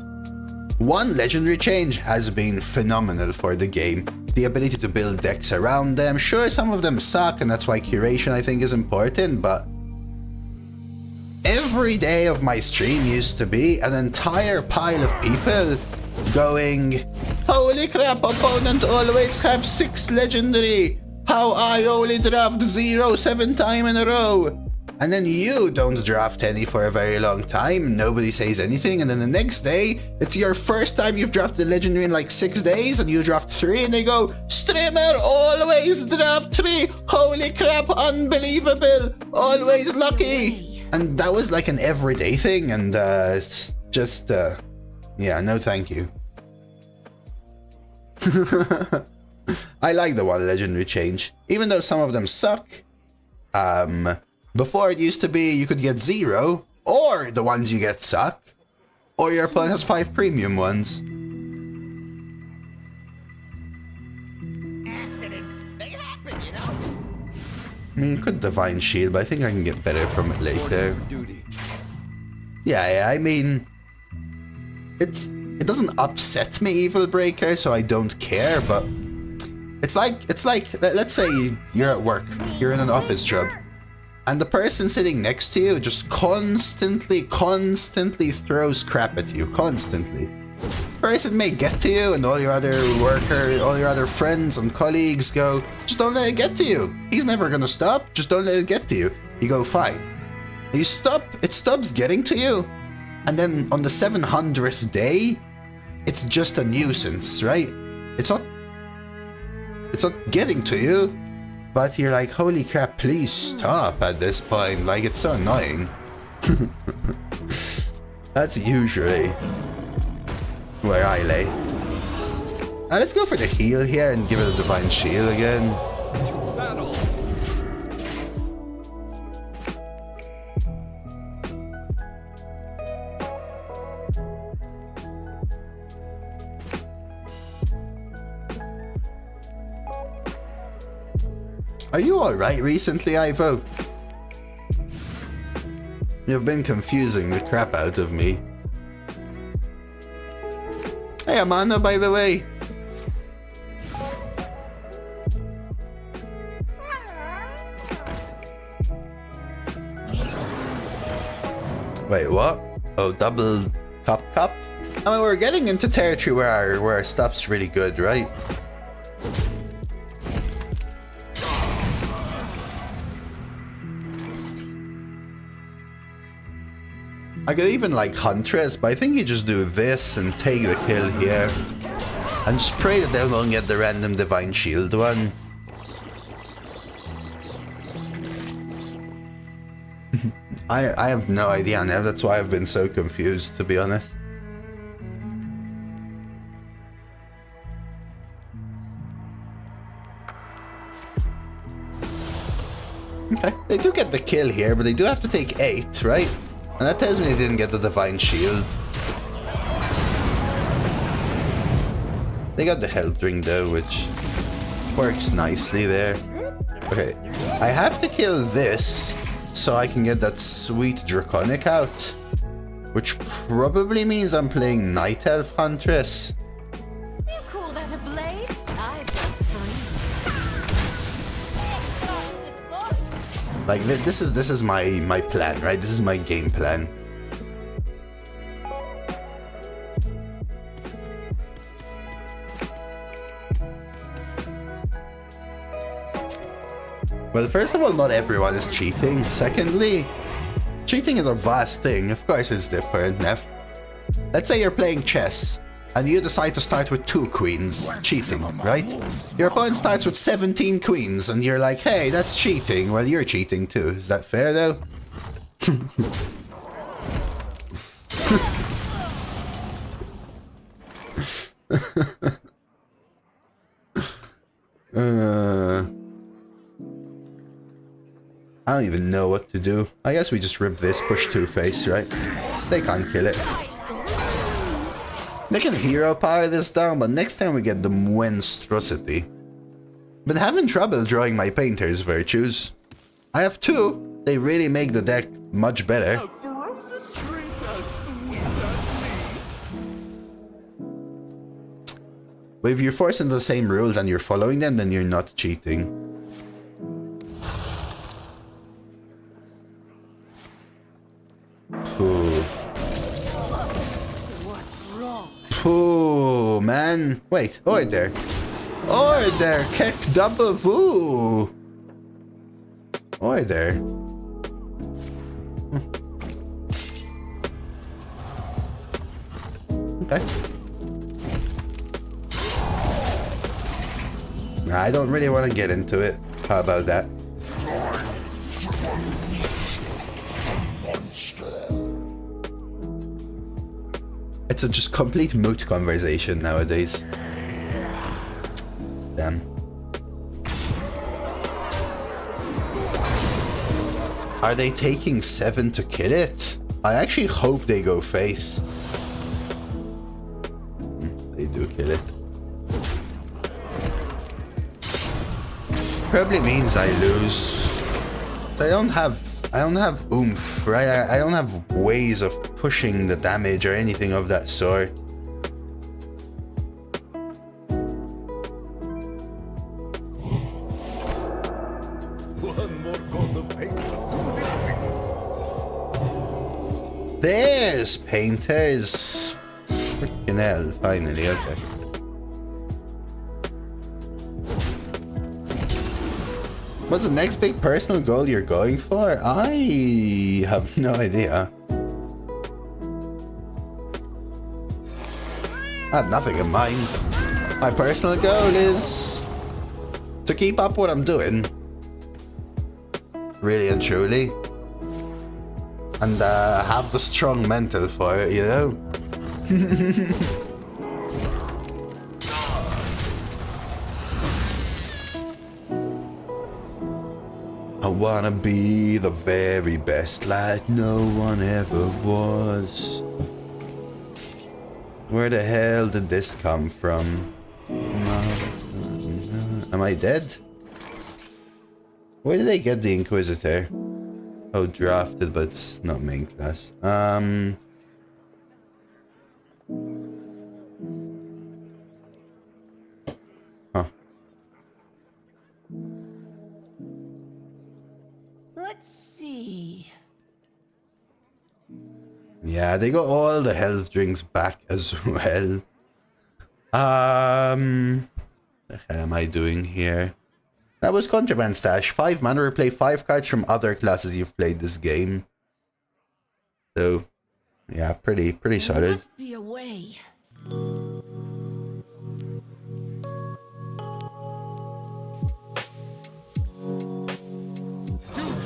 1 legendary change has been phenomenal for the game. The ability to build decks around them. Sure, some of them suck, and that's why curation I think is important, but every day of my stream used to be an entire pile of people going, holy crap, opponent always have 6 legendary. How I only draft 0 7 times in a row. And then you don't draft any for a very long time, nobody says anything, and then the next day, it's your first time you've drafted a legendary in like 6 days, and you draft 3, and they go, streamer always draft 3, holy crap, unbelievable, always lucky. And that was like an everyday thing, and it's just, yeah, no thank you. I like the 1 legendary change, even though some of them suck. Before it used to be you could get 0, or the ones you get suck, or your opponent has 5 premium ones. Accidents, they happen, you know? I mean, you could Divine Shield, but I think I can get better from it later. Yeah, I mean, it doesn't upset me, Evil Breaker, so I don't care, but it's like, let's say you're at work, you're in an office job, and the person sitting next to you just constantly throws crap at you, constantly. Person may get to you, and all your other friends and colleagues go, just don't let it get to you. He's never gonna stop, just don't let it get to you. You go, fine. You stop, it stops getting to you, and then on the 700th day, it's just a nuisance, right? It's not getting to you, but you're like, holy crap, please stop at this point. Like, it's so annoying. That's usually where I lay. Now let's go for the heal here and give it a Divine Shield again. Battle. Are you alright recently, Ivo? You've been confusing the crap out of me. Hey, Amanda, by the way. Wait, what? Oh, double cup? I mean, we're getting into territory where our stuff's really good, right? I could even like Huntress, but I think you just do this and take the kill here. And just pray that they don't get the random Divine Shield one. I have no idea now, that's why I've been so confused, to be honest. Okay, they do get the kill here, but they do have to take 8, right? And that tells me they didn't get the Divine Shield. They got the Health Ring though, which works nicely there. Okay, I have to kill this so I can get that sweet Draconic out. Which probably means I'm playing Night Elf Huntress. You call that a blade? I've got three. Like this is my plan, right? This is my game plan. Well, first of all, not everyone is cheating. Secondly, cheating is a vast thing. Of course it's different, Neff. Let's say you're playing chess, and you decide to start with 2 queens. Cheating, right? Your opponent starts with 17 queens, and you're like, hey, that's cheating. Well, you're cheating too. Is that fair, though? I don't even know what to do. I guess we just rip this, push Two-Face, right? They can't kill it. They can hero power this down, but next time we get the monstrosity. Been having trouble drawing my painter's virtues. I have 2. They really make the deck much better. But if you're forced into the same rules and you're following them, then you're not cheating. Ooh. Ooh, man. Wait, order. Order, kek double voo. Order. Okay. I don't really want to get into it. How about that? It's a just complete moot conversation nowadays. Damn. Are they taking 7 to kill it? I actually hope they go face. They do kill it. Probably means I lose. I don't have oomph, right? I don't have ways of pushing the damage or anything of that sort. One more coat of paint to the There's painters. Freaking hell, finally, okay. What's the next big personal goal you're going for? I have no idea. I have nothing in mind. My personal goal is to keep up what I'm doing. Really and truly. And have the strong mental for it, you know? I wanna be the very best like no one ever was. Where the hell did this come from? Am I dead? Where did they get the Inquisitor? Oh, drafted, but it's not main class. Huh. Let's see. Yeah, they got all the health drinks back as well. The hell am I doing here? That was Contraband Stash. 5 mana, replay 5 cards from other classes you've played this game. So, yeah, pretty solid. Must be a way. Do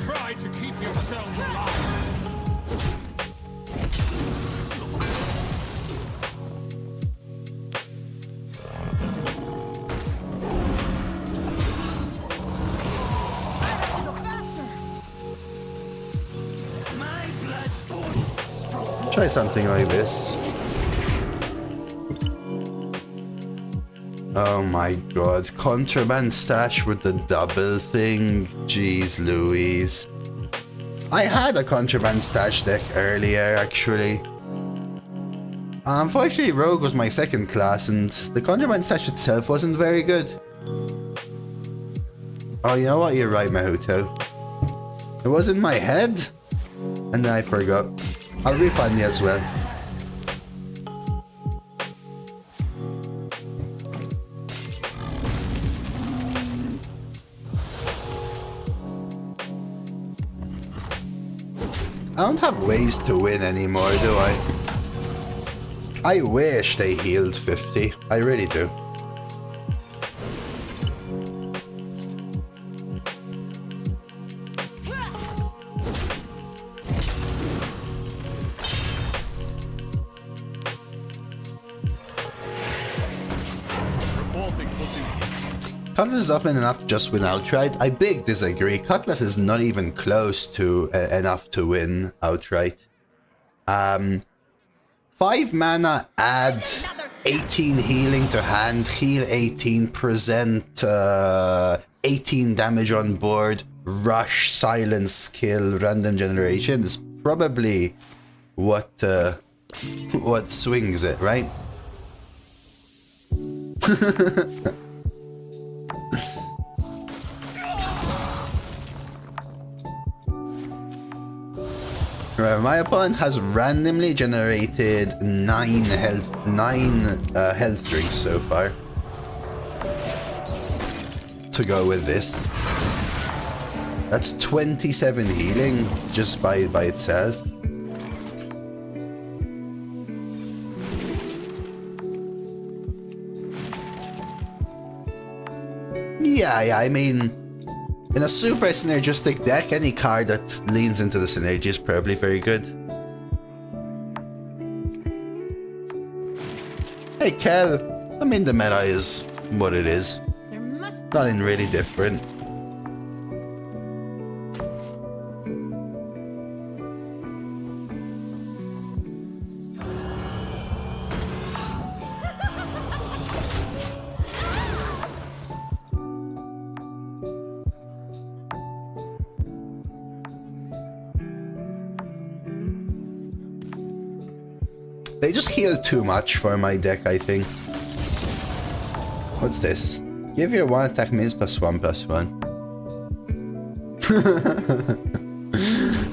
try to keep yourself alive. Try something like this. Oh my god, Contraband Stash with the double thing. Jeez Louise. I had a Contraband Stash deck earlier, actually. Unfortunately, Rogue was my second class, and the Contraband Stash itself wasn't very good. Oh, you know what? You're right, Mahuto. It was in my head, and then I forgot. I'll refund you as well. I don't have ways to win anymore, do I? I wish they healed 50. I really do. Cutlass is often enough to just win outright. I big disagree. Cutlass is not even close to enough to win outright. 5 mana, add 18 healing to hand, heal 18, present 18 damage on board, rush, silence, skill, random generation is probably what swings it, right? My opponent has randomly generated 9 health drinks so far. To go with this. That's 27 healing just by itself. Yeah, I mean, in a super synergistic deck, any card that leans into the synergy is probably very good. Hey, Kel. I mean, the meta is what it is. There must Nothing really different. They just heal too much for my deck, I think. What's this? Give your one attack means +1/+1.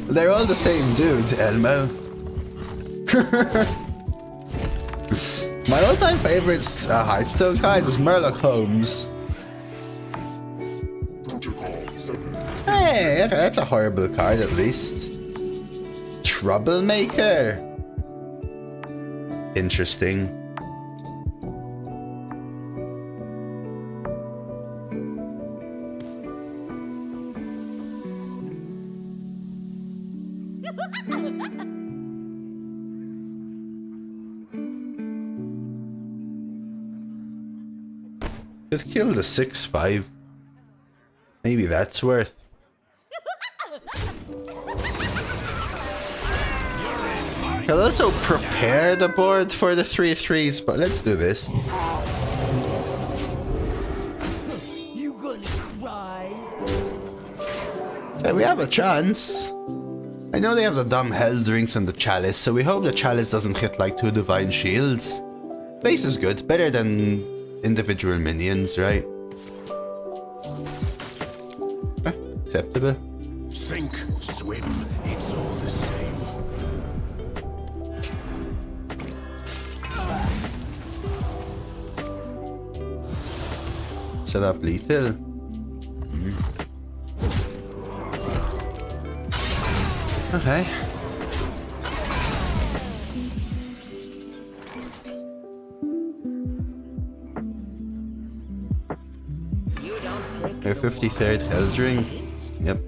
They're all the same dude, Elmo. My all-time favorite Hearthstone card is Murloc Holmes. Hey, okay, that's a horrible card at least. Troublemaker. Interesting. Could kill the 6/5. Maybe that's worth. I'll also prepare the board for the 3/3s, but let's do this. You gonna cry? Okay, we have a chance. I know they have the dumb hell drinks and the chalice, so we hope the chalice doesn't hit like 2 divine shields. Base is good, better than individual minions, right? Acceptable. Sink, swim, it's all the same. Set up lethal. Okay. You don't pick Their 53rd hell drink. Yep.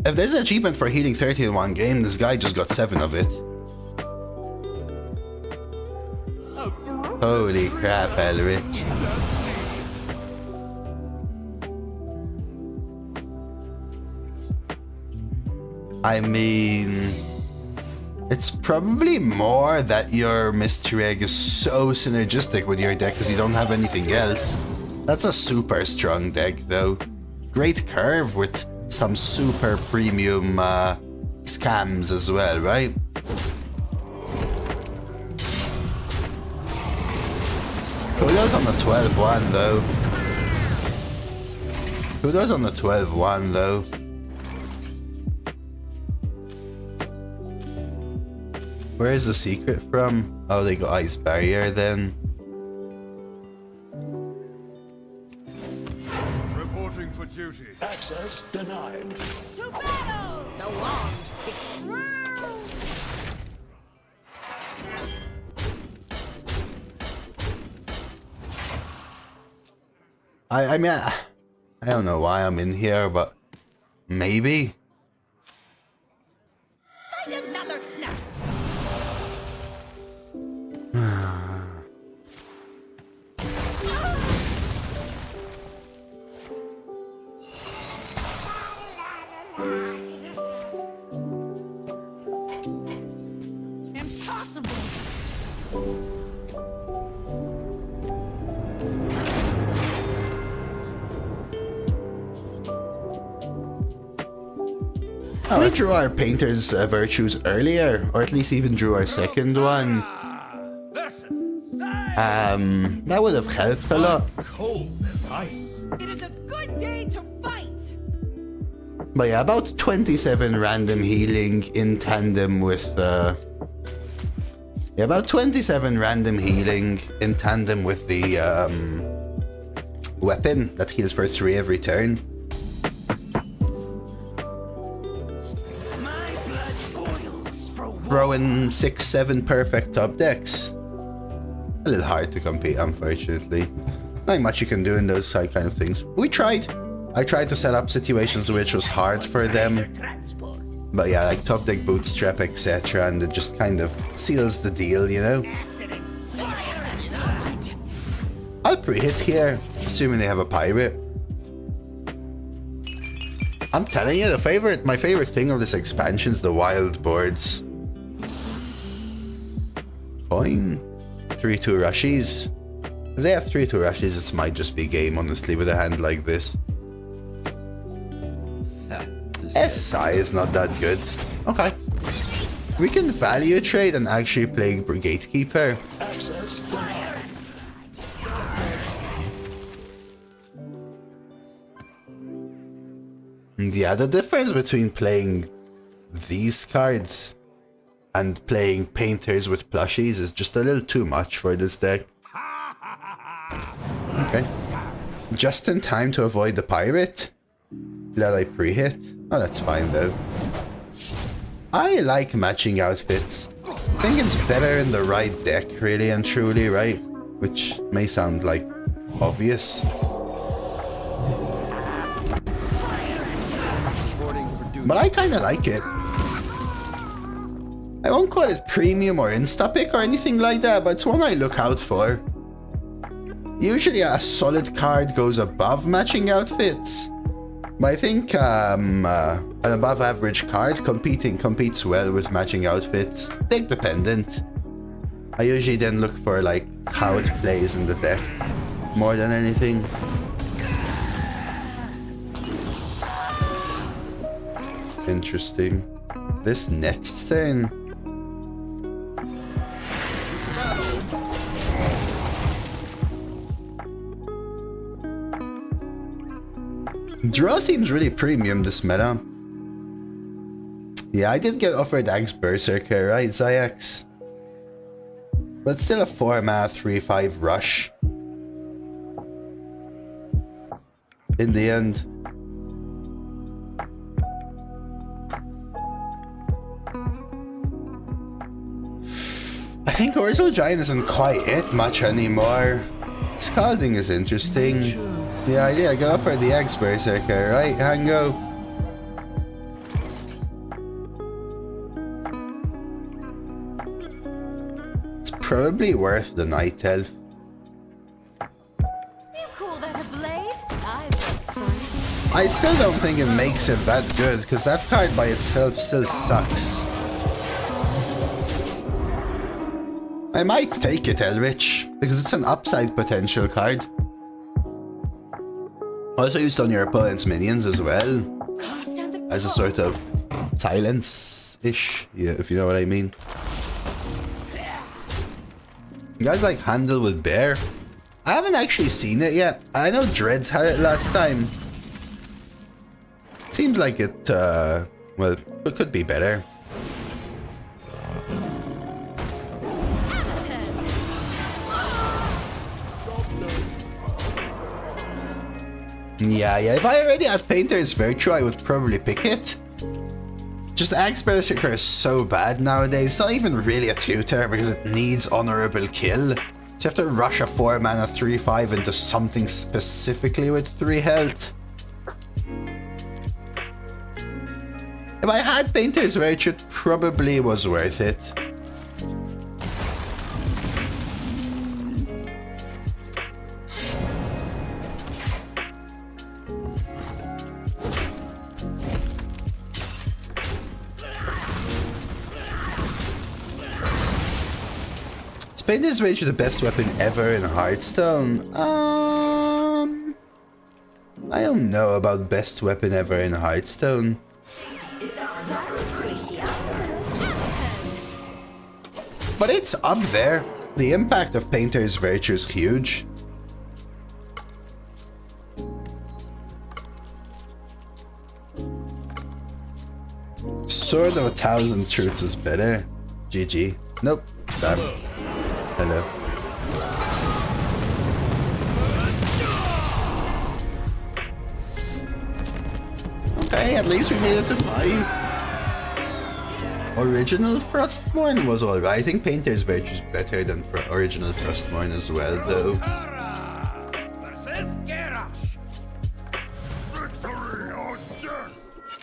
If there's an achievement for healing 30 in one game, this guy just got 7 of it. Holy crap, Elrich. I mean, it's probably more that your mystery egg is so synergistic with your deck because you don't have anything else. That's a super strong deck though. Great curve with some super premium scams as well, right? Kudos on the 12-1 though. Kudos on the 12-1 though. Where is the secret from? Oh, they got Ice Barrier then. Reporting for duty. Access denied. To battle! the wand picks. I mean, I don't know why I'm in here, but maybe. Find another snap! Impossible! We drew our painter's virtues earlier, or at least even drew our second one. That would have helped a lot. Cold as ice. It is a good day to fight! But yeah, about 27 random healing in tandem with yeah, about 27 random healing in tandem with the weapon that heals for 3 every turn. Throw in 6-7 perfect top decks. A little hard to compete, unfortunately. Not much you can do in those kind of things. We tried. I tried to set up situations which was hard for them. But yeah, like top deck bootstrap, etc. And it just kind of seals the deal, you know? I'll pre-hit here, assuming they have a pirate. I'm telling you, my favorite thing of this expansion is the wild boards. Coin. 3-2 rushies. If they have 3-2 rushes, this might just be game, honestly, with a hand like this. SI is not that good. Okay. We can value trade and actually play Gatekeeper. Yeah, the difference between playing these cards and playing Painters with plushies is just a little too much for this deck. Okay. Just in time to avoid the pirate. Glad I pre-hit. Oh, that's fine though. I like matching outfits. I think it's better in the right deck, really and truly, right? Which may sound like obvious. But I kinda like it. I won't call it premium or insta-pick or anything like that, but it's one I look out for. Usually a solid card goes above matching outfits. But I think an above average card competes well with matching outfits. Deck dependent. I usually then look for like how it plays in the deck more than anything. Interesting. This next thing. Draw seems really premium this meta. Yeah, I did get offered Axe Berserker, right, Zayax? But still a 4-mana 3/5 rush. In the end. I think Orzo Giant isn't quite it much anymore. Scalding is interesting. Yeah, I got offered the Axe Berserker, right, Hango? It's probably worth the Night Elf. You call that a blade? I've got three. I still don't think it makes it that good, because that card by itself still sucks. I might take it, Elrich, because it's an upside potential card. Also used on your opponent's minions as well. As a sort of silence-ish, yeah, if you know what I mean. You guys like Handle with Bear? I haven't actually seen it yet. I know Dreads had it last time. Seems like it, well, it could be better. Yeah, if I already had Painter's Virtue, I would probably pick it. Just Axe Berserker is so bad nowadays. It's not even really a tutor because it needs honorable kill. So you have to rush a 4-mana 3/5 into something specifically with 3 health. If I had Painter's Virtue, it probably was worth it. Painter's Virtue the best weapon ever in Hearthstone? I don't know about best weapon ever in Hearthstone. But it's up there. The impact of Painter's Virtue is huge. Sword of 1,000 Truths is better. GG. Nope. Done. Hello. Okay, at least we made it to 5. Original Frostmourne was alright. I think Painter's Virtue is better than original Frostmourne as well, though.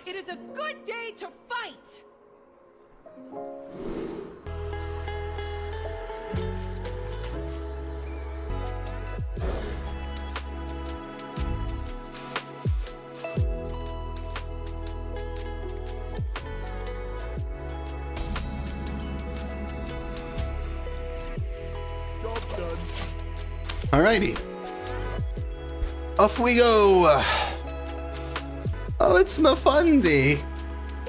It is a good day to fight! Alrighty. Off we go. Oh, it's Mafundi.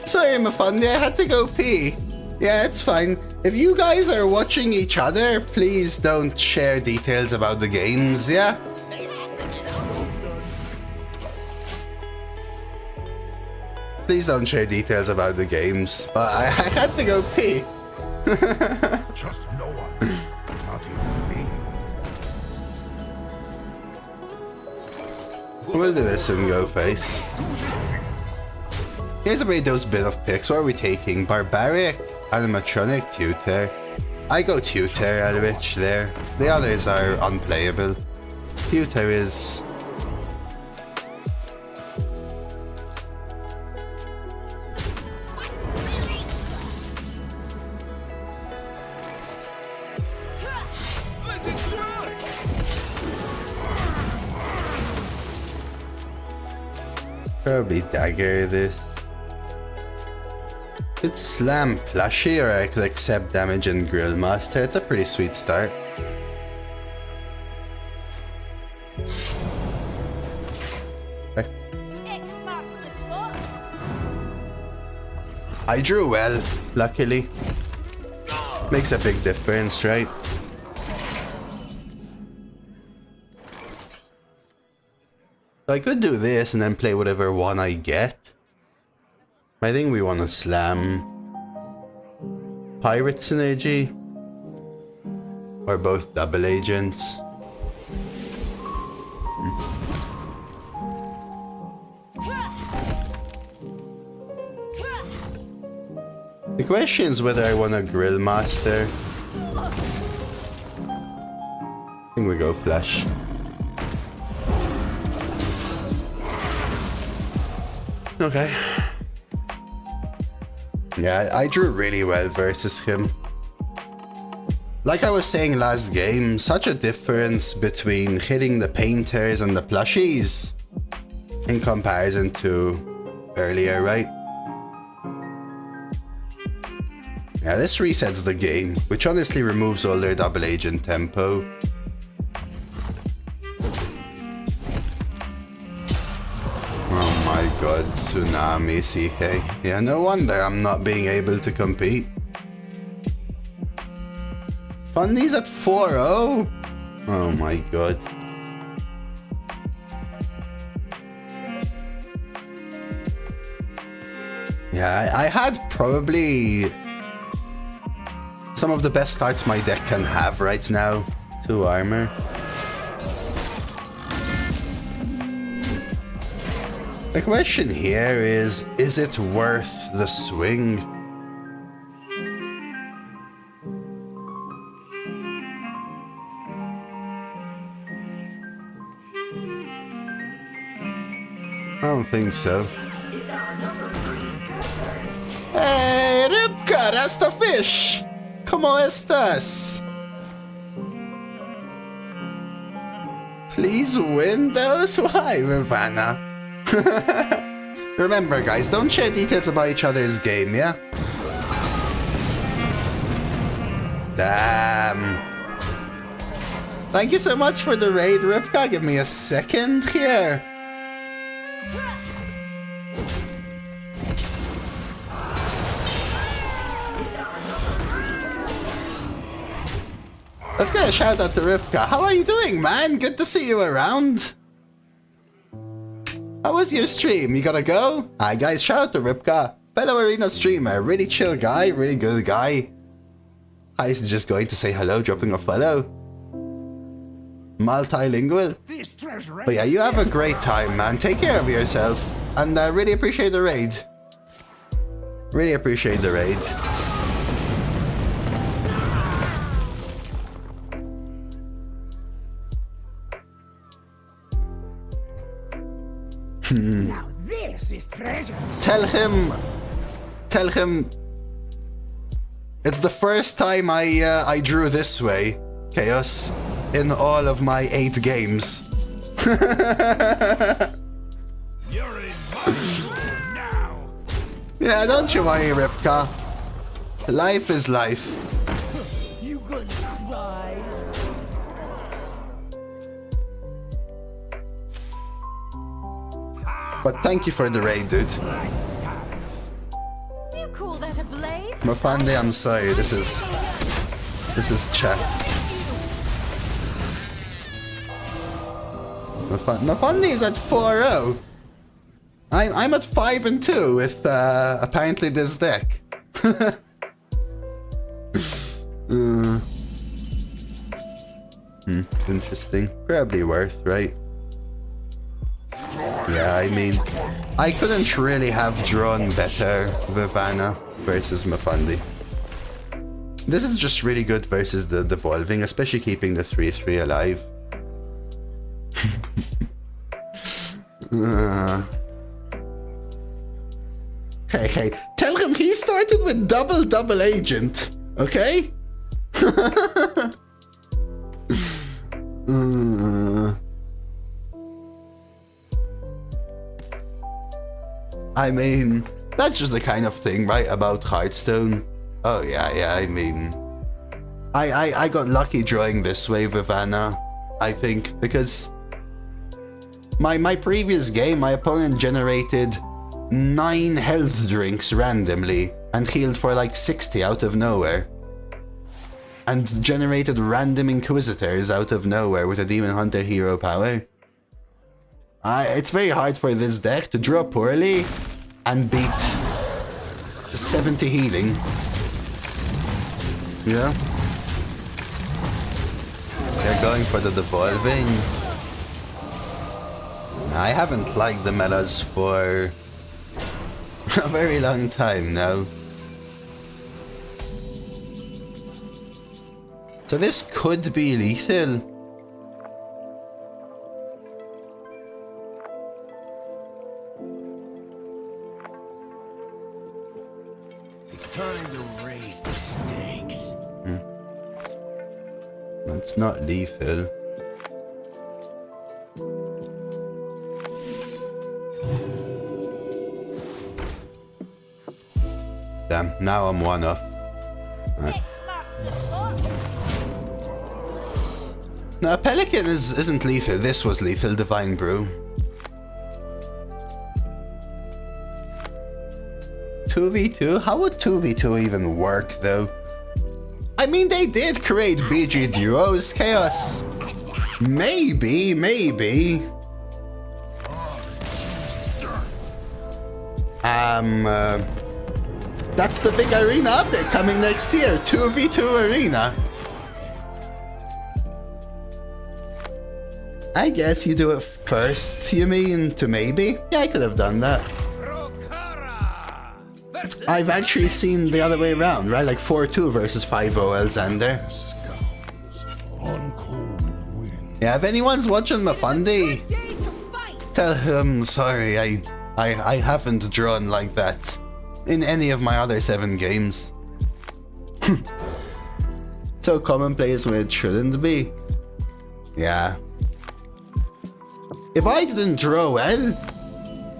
Sorry, Mafundi, I had to go pee. Yeah, it's fine. If you guys are watching each other, please don't share details about the games, yeah? Please don't share details about the games. But I had to go pee. Trust no one, not even me. We'll do this and go face. Here's a very dose bit of picks. What are we taking? Barbaric, Animatronic, Tutor. I go Tutor, Elrich there. The others are unplayable. Tutor is... Probably dagger this. Could slam plushie, or I could accept damage and grill master. It's a pretty sweet start. Okay. I drew well, luckily. Makes a big difference, right? I could do this and then play whatever one I get. I think we want to slam Pirate Synergy or both double agents. The question is whether I want a Grill Master. I think we go Flash. Okay. Yeah, I drew really well versus him. Like I was saying last game, such a difference between hitting the painters and the plushies in comparison to earlier, right? Yeah, this resets the game, which honestly removes all their double agent tempo. Oh my god, Tsunami CK. Yeah, no wonder I'm not being able to compete. Fundy's at 4-0? Oh my god. Yeah, I had probably some of the best starts my deck can have right now. 2 armor. The question here is it worth the swing? I don't think so. Hey, Rybka, that's the fish! ¿Cómo estás? Please win those? Why, Ravana? Remember, guys, don't share details about each other's game, yeah? Damn. Thank you so much for the raid, Rybka. Give me a second here. Let's get a shout out to Rybka. How are you doing, man? Good to see you around. How was your stream? You gotta go? Hi guys, shout out to Rybka. Fellow arena streamer, really chill guy, really good guy. Hi, is just going to say hello, dropping a follow. Multilingual. But yeah, you have a great time, man. Take care of yourself. And I really appreciate the raid. Really appreciate the raid. Now this is treasure. Tell him, it's the first time I drew this way, Chaos, in all of my 8 games. You're in my room now. Yeah, don't you worry, Rybka. Life is life. You gonna cry? But thank you for the raid, dude. You call that a blade? Mafande, I'm sorry. This is chat. Mafande is at 4-0. I'm at 5-2 with apparently this deck. Interesting. Probably worth, right? Yeah, I mean, I couldn't really have drawn better Vivana versus Mafandi. This is just really good versus the devolving, especially keeping the 3-3 alive. Hey, tell him he started with double agent, okay? I mean, that's just the kind of thing, right, about Hearthstone. Oh yeah, I mean, I got lucky drawing this way, Vivana, I think, because my previous game, my opponent generated 9 health drinks randomly and healed for like 60 out of nowhere. And generated random Inquisitors out of nowhere with a Demon Hunter hero power. It's very hard for this deck to draw poorly and beat 70 healing. Yeah. They're going for the devolving. I haven't liked the metas for a very long time now. So this could be lethal. It's time to raise the stakes. It's not lethal. Damn, now I'm one off. Right. No, Pelican isn't lethal. This was lethal, Divine Brew. 2v2? How would 2v2 even work, though? I mean, they did create BG Duos, Chaos. Maybe. That's the big arena update coming next year. 2v2 arena. I guess you do it first, you mean, to maybe? Yeah, I could have done that. I've actually seen the other way around, right? Like 4-2 versus 5-0 Alexander. Yeah, if anyone's watching Mafandi, tell him sorry, I haven't drawn like that in any of my other 7 games. So commonplace when it shouldn't be. Yeah. If I didn't draw well,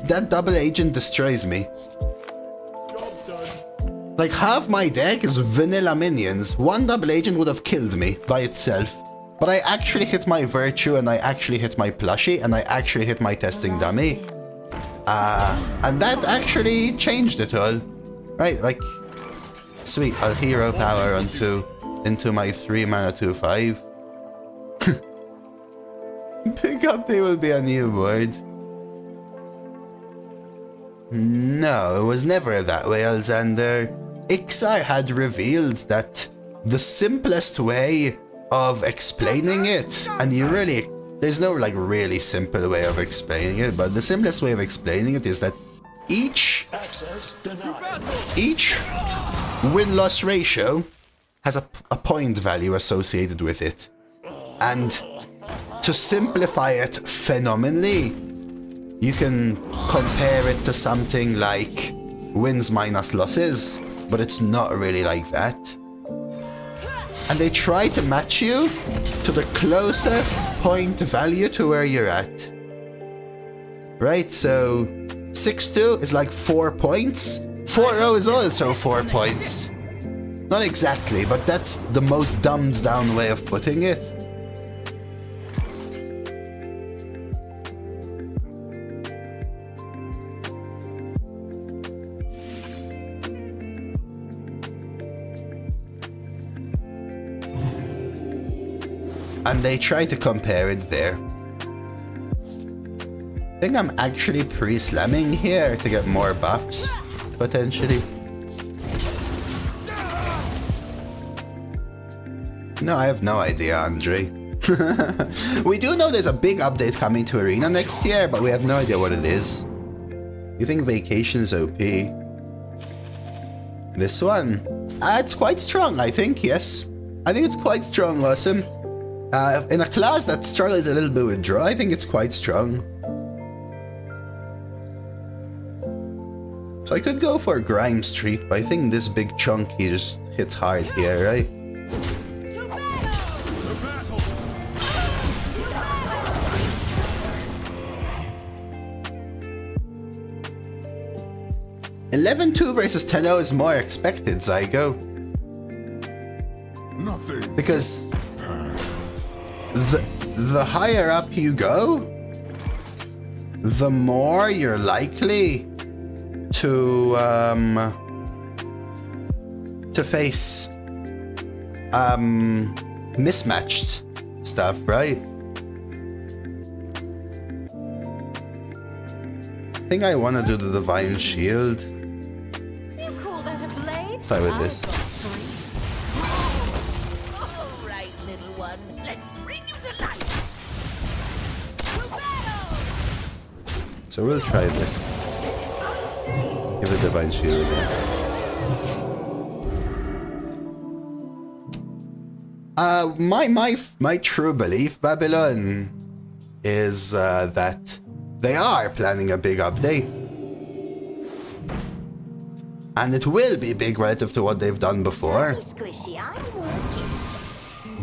that double agent destroys me. Like half my deck is vanilla minions. One double agent would have killed me by itself. But I actually hit my virtue and I actually hit my plushie and I actually hit my testing dummy. And that actually changed it all. Right, like, sweet, I'll hero power into my 3 mana 2/5. Pick up day will be a new board. No, it was never that way, Alexander. Ixar had revealed that the simplest way of explaining it, and there's no like really simple way of explaining it, but the simplest way of explaining it is that each win-loss ratio has a point value associated with it. And to simplify it phenomenally, you can compare it to something like wins minus losses, but it's not really like that. And they try to match you to the closest point value to where you're at. Right, so 6-2 is like 4 points. 4-0 is also 4 points. Not exactly, but that's the most dumbed down way of putting it. and they try to compare it there. I think I'm actually pre-slamming here to get more buffs, potentially. No, I have no idea, Andre. We do know there's a big update coming to Arena next year, but we have no idea what it is. You think Vacation is OP? This one? It's quite strong, I think, yes. I think it's quite strong, Awesome. In a class that struggles a little bit with draw, I think it's quite strong. So I could go for Grime Street, but I think this big chunky just hits hard here, right? 11-2 versus 10-0 is more expected, Zygo. Nothing. Because the higher up you go, the more you're likely to face mismatched stuff, right? I think I want to do the Divine Shield. You call that a blade? Start with this. All right, little one. Let's bring you to life. To battle! So we'll try this. Give it Divine Shield again. My true belief, Babylon, is that they are planning a big update. And it will be big relative to what they've done before. Squishy, I'm working.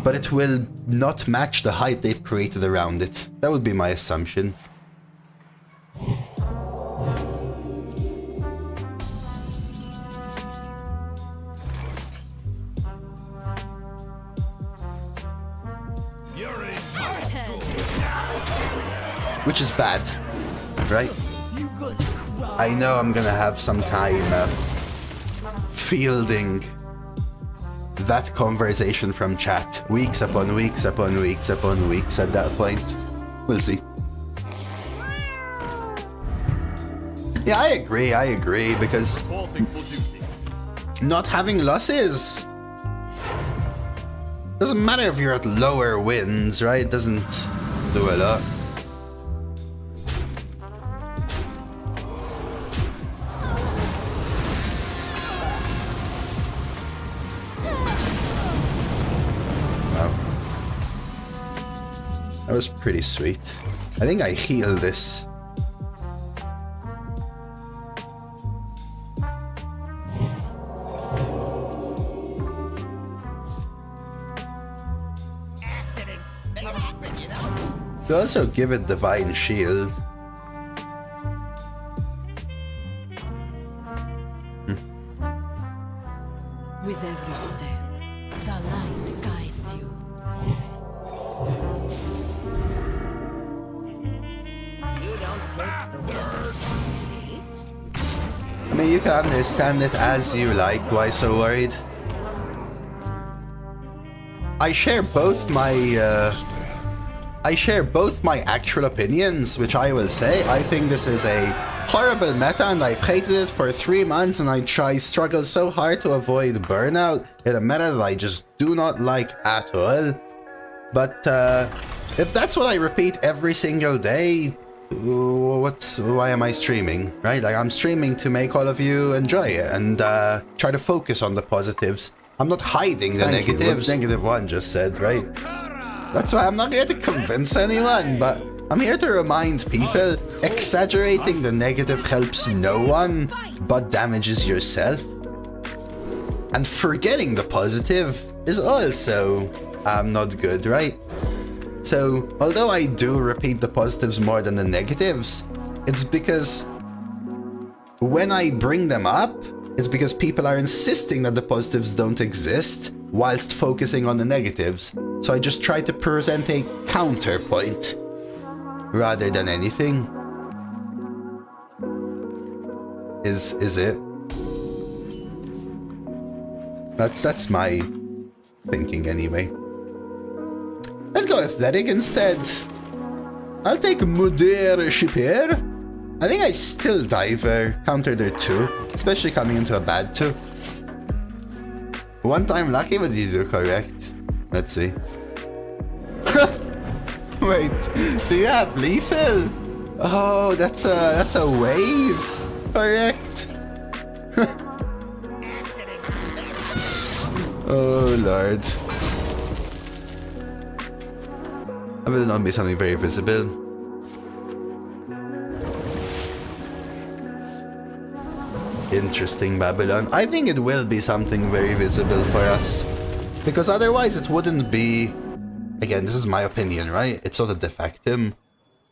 But it will not match the hype they've created around it. That would be my assumption. Which is bad, right? I know I'm gonna have some time fielding that conversation from chat. Weeks upon weeks upon weeks upon weeks at that point. We'll see. Yeah, I agree, because not having losses doesn't matter if you're at lower wins, right? It doesn't do a lot. That was pretty sweet. I think I heal this. Accidents, they happen, you know? You also give it Divine Shield. With every step, the light guides you. You don't take the words. I mean, you can understand it as you like. Why so worried? I share both my actual opinions, which I will say. I think this is a horrible meta, and I've hated it for 3 months, and I struggle so hard to avoid burnout in a meta that I just do not like at all. But if that's what I repeat every single day, why am I streaming, right? Like, I'm streaming to make all of you enjoy it and try to focus on the positives. I'm not hiding the negatives. -1 just said, right? That's why I'm not here to convince anyone, but I'm here to remind people exaggerating the negative helps no one but damages yourself. And forgetting the positive is also not good, right? So, although I do repeat the positives more than the negatives, it's because when I bring them up, it's because people are insisting that the positives don't exist whilst focusing on the negatives. So I just try to present a counterpoint rather than anything. Is it? That's my thinking anyway. Let's go athletic instead. I'll take Mudir Shipir. I think I still diver, counter their 2, especially coming into a bad 2. One time lucky, but you do correct. Let's see. Wait, do you have lethal? Oh, that's a wave. Correct. Oh lord. That will not be something very visible. Interesting, Babylon. I think it will be something very visible for us. Because otherwise it wouldn't be... Again, this is my opinion, right? It's sort of de facto.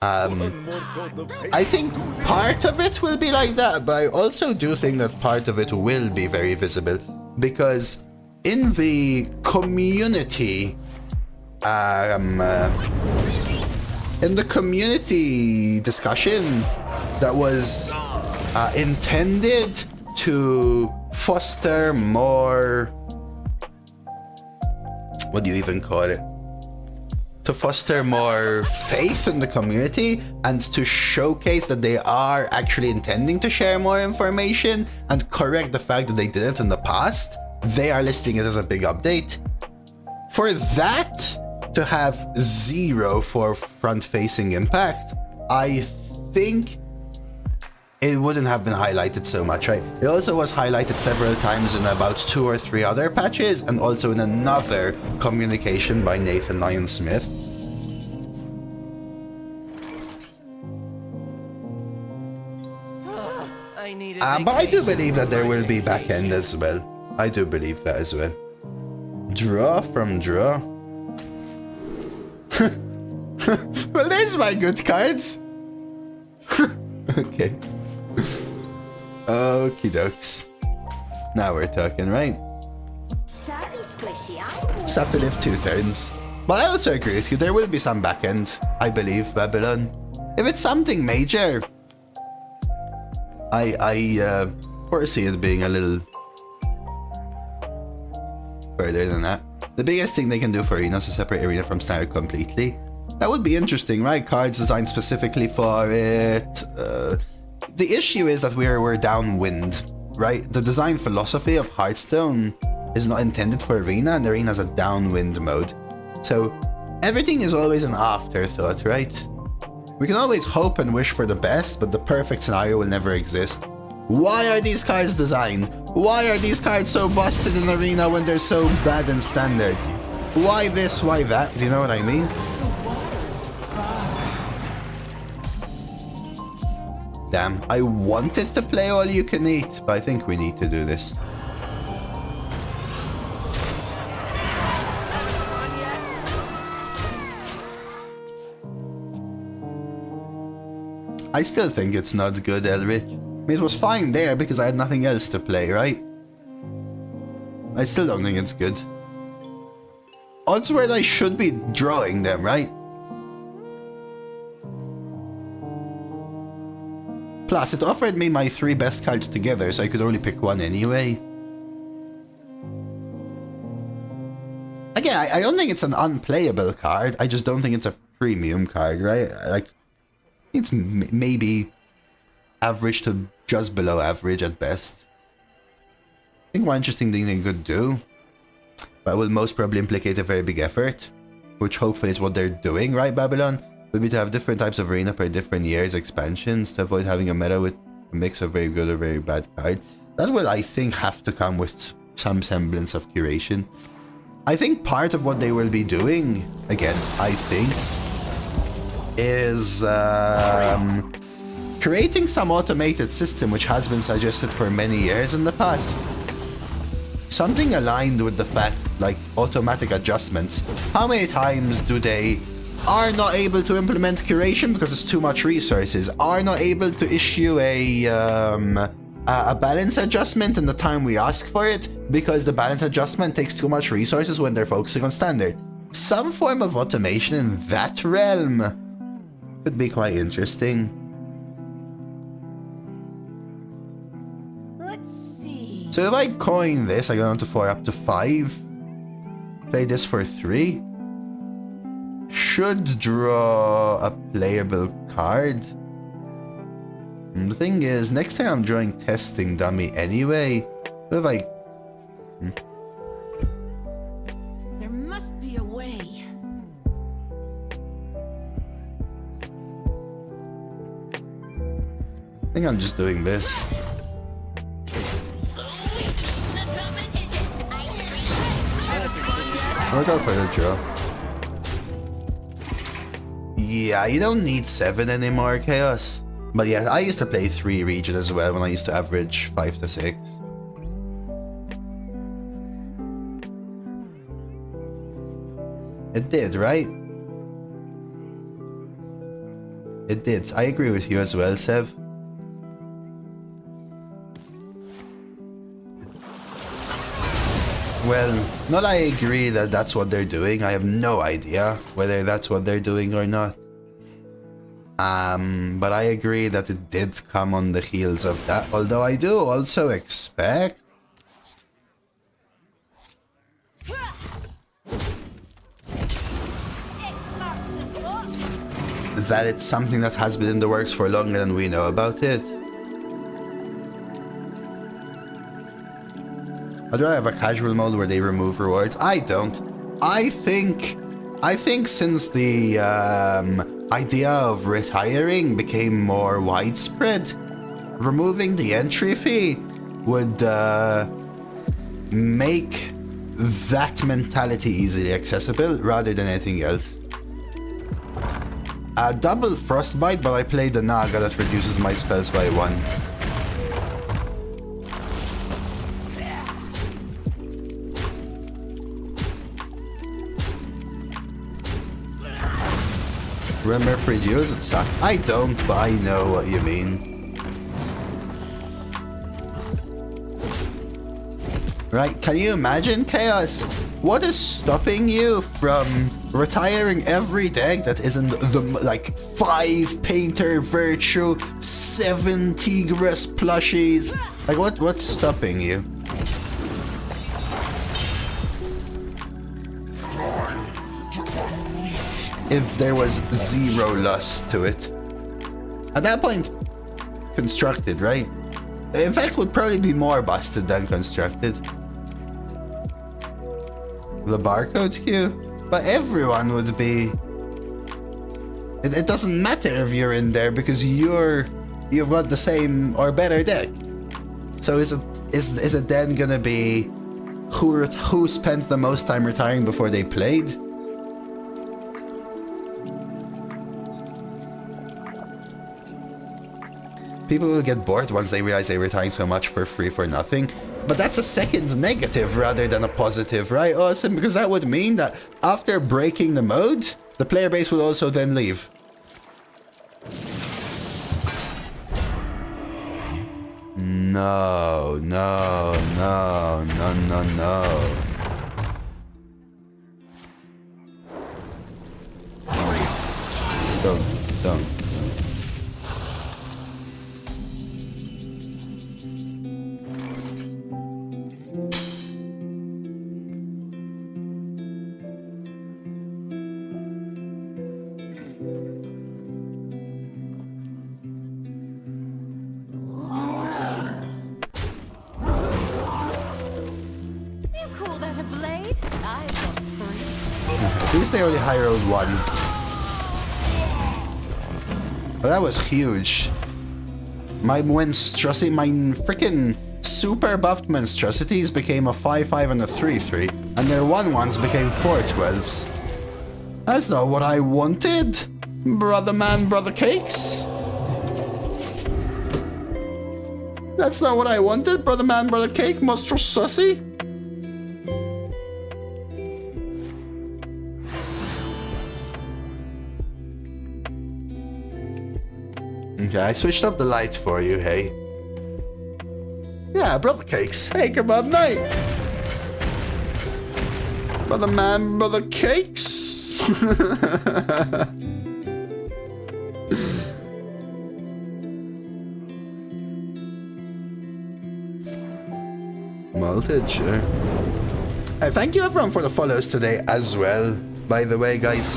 I think part of it will be like that, but I also do think that part of it will be very visible. Because in the community... in the community discussion that was intended to foster more... What do you even call it? To foster more faith in the community and to showcase that they are actually intending to share more information and correct the fact that they didn't in the past, they are listing it as a big update. For that to have 0 for front-facing impact, I think it wouldn't have been highlighted so much, right? It also was highlighted several times in about 2 or 3 other patches and also in another communication by Nathan Lyon Smith. But I do believe that there will be back end as well. I do believe that as well. Draw from draw. Well, there's my good cards. Okay. Okie dokes. Now we're talking, right? Just have to live 2 turns. But I also agree with you, there will be some back end, I believe, Babylon. If it's something major, I foresee it being a little further than that. The biggest thing they can do for Arena is to separate Arena from Standard completely. That would be interesting, right? Cards designed specifically for it. The issue is that we're downwind, right? The design philosophy of Hearthstone is not intended for Arena, and Arena has a downwind mode. So everything is always an afterthought, right? We can always hope and wish for the best, but the perfect scenario will never exist. Why are these cards designed? Why are these cards so busted in Arena when they're so bad in Standard? Why this, why that? Do you know what I mean? Damn, I wanted to play all you can eat, but I think we need to do this. I still think it's not good, Elrich. I mean, it was fine there because I had nothing else to play, right? I still don't think it's good. Odds were I should be drawing them, right? Plus, it offered me my 3 best cards together, so I could only pick one anyway. Again, I don't think it's an unplayable card. I just don't think it's a premium card, right? Like, it's maybe average to just below average at best. I think one interesting thing they could do, but will most probably implicate a very big effort, which hopefully is what they're doing, right, Babylon? Would be to have different types of arena per different years expansions to avoid having a meta with a mix of very good or very bad cards. That will, I think, have to come with some semblance of curation. I think part of what they will be doing, again, I think, is creating some automated system which has been suggested for many years in the past. Something aligned with the fact, like automatic adjustments. How many times do they are not able to implement curation because it's too much resources, are not able to issue a balance adjustment in the time we ask for it because the balance adjustment takes too much resources when they're focusing on standard. Some form of automation in that realm could be quite interesting. Let's see. So if I coin this, I go down to 4 up to 5. Play this for 3. should draw a playable card. And the thing is, next time I'm drawing testing dummy anyway. What if I... There must be a way. I think I'm just doing this. I'll go for the draw. Yeah, you don't need 7 anymore, Chaos. But yeah, I used to play 3 region as well when I used to average 5 to 6. It did, right? It did. I agree with you as well, Sev. Well, not I agree that that's what they're doing. I have no idea whether that's what they're doing or not. But I agree that it did come on the heels of that. Although I do also expect that it's something that has been in the works for longer than we know about it. I'd rather have a casual mode where they remove rewards. I don't. I think since the idea of retiring became more widespread, removing the entry fee would make that mentality easily accessible rather than anything else. Double Frostbite, but I played the Naga that reduces my spells by 1. Remember free duels? It sucked. I don't, but I know what you mean. Right, can you imagine, Chaos? What is stopping you from retiring every deck that isn't the, like, 5 Painter Virtue, 7 Tigress plushies? Like, what's stopping you? If there was 0 lust to it. At that point, constructed, right? In fact, would probably be more busted than constructed. The barcode queue? But everyone would be... It doesn't matter if you're in there because you've got the same or better deck. So is it then gonna be who spent the most time retiring before they played? People will get bored once they realize they're retiring so much for free for nothing. But that's a second negative rather than a positive, right, Awesome? Because that would mean that after breaking the mode, the player base will also then leave. No. Don't. At least they only high rolled 1. But that was huge. My freaking super buffed monstrosities became a 5-5 and a 3-3. And their 1-1s became 4-12s. That's not what I wanted, brother man, brother cakes. That's not what I wanted, brother man, brother cake, monstrous sussy. Okay, I switched up the light for you, hey. Yeah, brother cakes. Hey, kebab night. Brother man, brother cakes. Malted, sure. Hey, thank you everyone for the follows today as well. By the way, guys,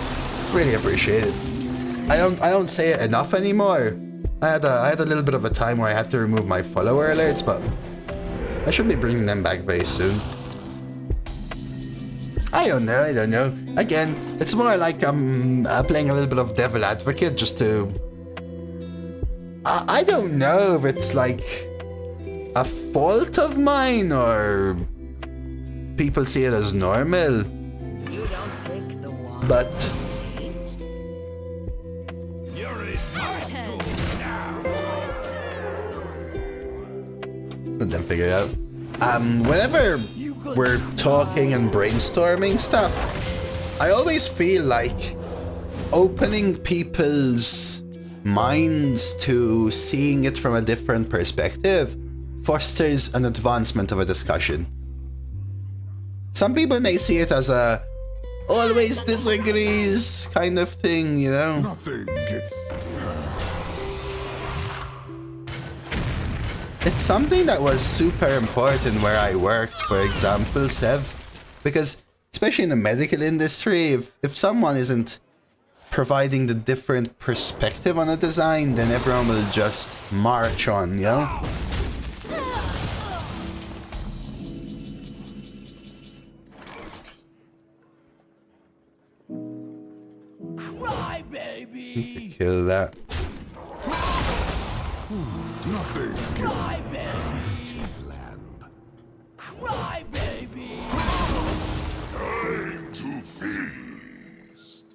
Really appreciate it. I don't say it enough anymore. I had a little bit of a time where I had to remove my follower alerts, but I should be bringing them back very soon. I don't know. Again, it's more like I'm playing a little bit of devil advocate just to... I don't know if it's like a fault of mine or people see it as normal. You don't pick the one. But let them figure it out. Whenever we're talking and brainstorming stuff, I always feel like opening people's minds to seeing it from a different perspective fosters an advancement of a discussion. Some people may see it as a always disagrees kind of thing, you know? Nothing gets... It's something that was super important where I worked, for example, Sev, because especially in the medical industry, if someone isn't providing the different perspective on a design, then everyone will just march on, you know? Cry, baby. Kill that. Nothing Cry, gets... baby. Cry, baby. Time to feast.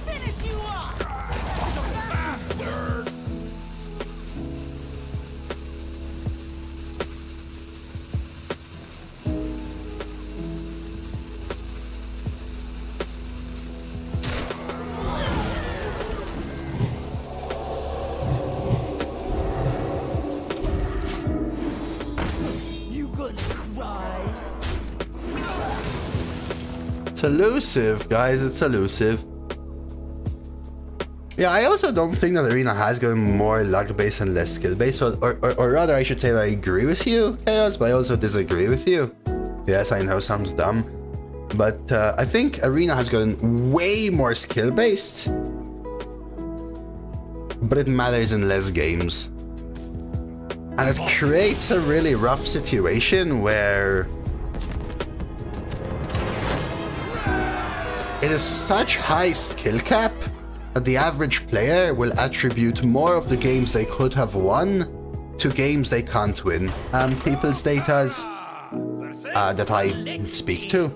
Finish you off. You gonna cry? It's elusive, guys, it's elusive. Yeah, I also don't think that Arena has gotten more luck-based and less skill-based, or rather I should say that I agree with you, Chaos, but I also disagree with you. Yes, I know, sounds dumb. But I think Arena has gotten way more skill-based, but it matters in less games. And it creates a really rough situation where it is such high skill cap that the average player will attribute more of the games they could have won to games they can't win. People's datas that I speak to.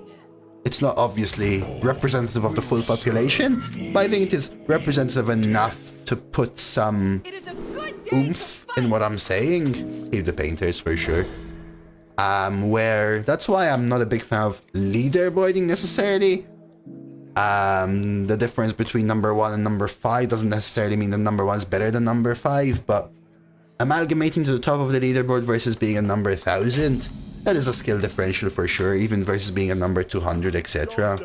It's not obviously representative of the full population, but I think it is representative enough to put some It is a good day oomph in what I'm saying. Save the painters for sure. Where that's why I'm not a big fan of leaderboarding necessarily. The difference between number 1 and number 5 doesn't necessarily mean that number 1 is better than number 5, but amalgamating to the top of the leaderboard versus being a number 1000, that is a skill differential for sure, even versus being a number 200, etc.